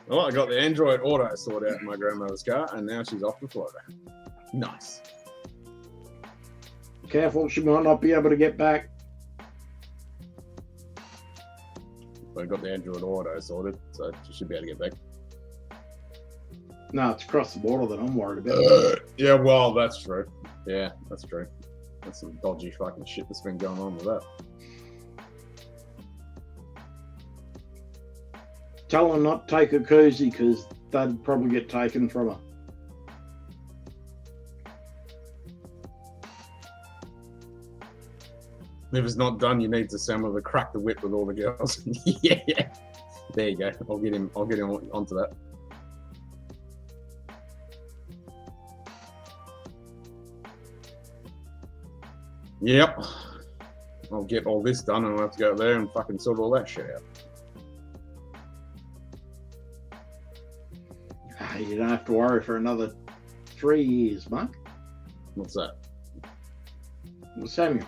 Well, I got the Android Auto sorted out in my grandmother's car, and now she's off to Florida. Nice. Careful, she might not be able to get back. I got the Android Auto sorted, so she should be able to get back. No, it's across the border that I'm worried about. Yeah, well, that's true. Yeah, that's true. That's some dodgy fucking shit that's been going on with that. Tell her not to take a koozie because they'd probably get taken from her. If it's not done, you need to send her to crack the whip with all the girls. Yeah. There you go. I'll get him onto that. Yep. I'll get all this done and I'll have to go there and fucking sort all that shit out. You don't have to worry for another 3 years, mate. What's that? Well, Samuel.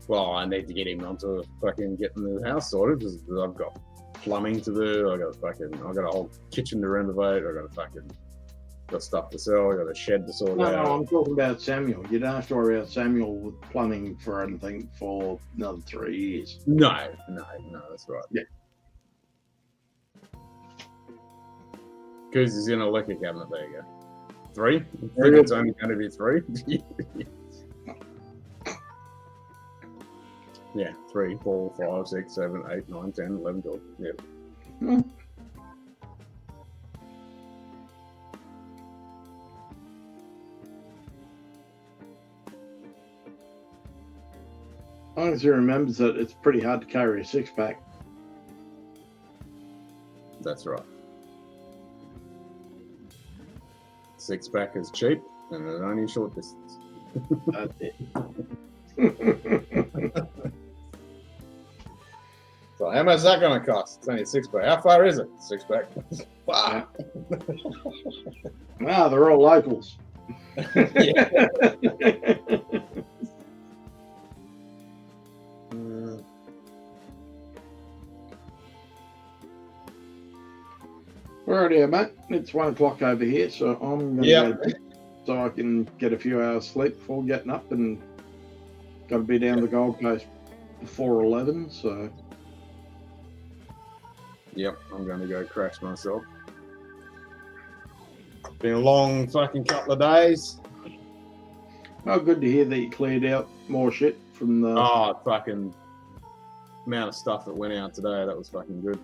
Well, I need to get him onto fucking getting the house sorted because I've got plumbing to do. I got a whole kitchen to renovate. Got stuff to sell. I got a shed to sort out. No, I'm talking about Samuel. You don't have to worry about Samuel with plumbing for anything for another 3 years. No, that's right. Yeah. Because he's in a liquor cabinet. There you go. 3? I think it's only going to be 3. Yeah, 3, 4, 5, 6, 7, 8, 9, 10, 11, 12. Yeah. As long as he remembers that it's pretty hard to carry a 6-pack. That's right. 6-pack is cheap and it's only short distance. That's it. So how much is that going to cost? It's only a 6-pack. How far is it? 6-pack. Wow. Wow, they're all locals. Alrighty, mate. It's 1 o'clock over here, so I'm going to go to bed so I can get a few hours sleep before getting up, and got to be down the Gold Coast before 11. So. Yep, I'm going to go crash myself. Been a long fucking couple of days. Oh, good to hear that you cleared out more shit from the. Oh, fucking amount of stuff that went out today. That was fucking good.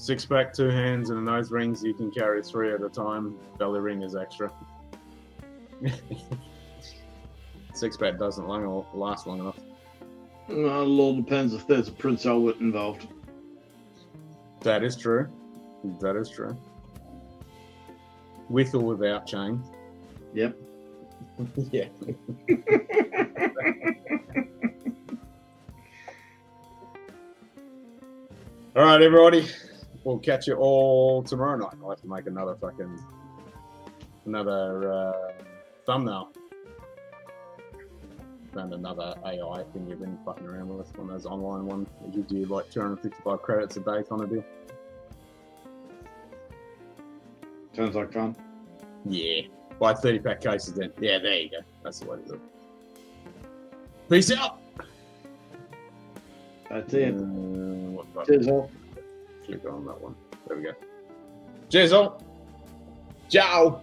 6 pack, 2 hands, and a nose rings. You can carry 3 at a time. Belly ring is extra. 6 pack doesn't last long enough. Well, it all depends if there's a Prince Albert involved. That is true. That is true. With or without chain. Yep. Yeah. All right, everybody. We'll catch you all tomorrow night. I'll have to make another thumbnail. Found another AI thing you've been fucking around with, one of those online ones that gives you like 255 credits a day kind of deal. Sounds like fun. Yeah. Buy 30 pack cases then. Yeah, there you go. That's the way to do it. Peace out. That's it. What Cheers all. Click on that one. There we go. Cheers all. Ciao.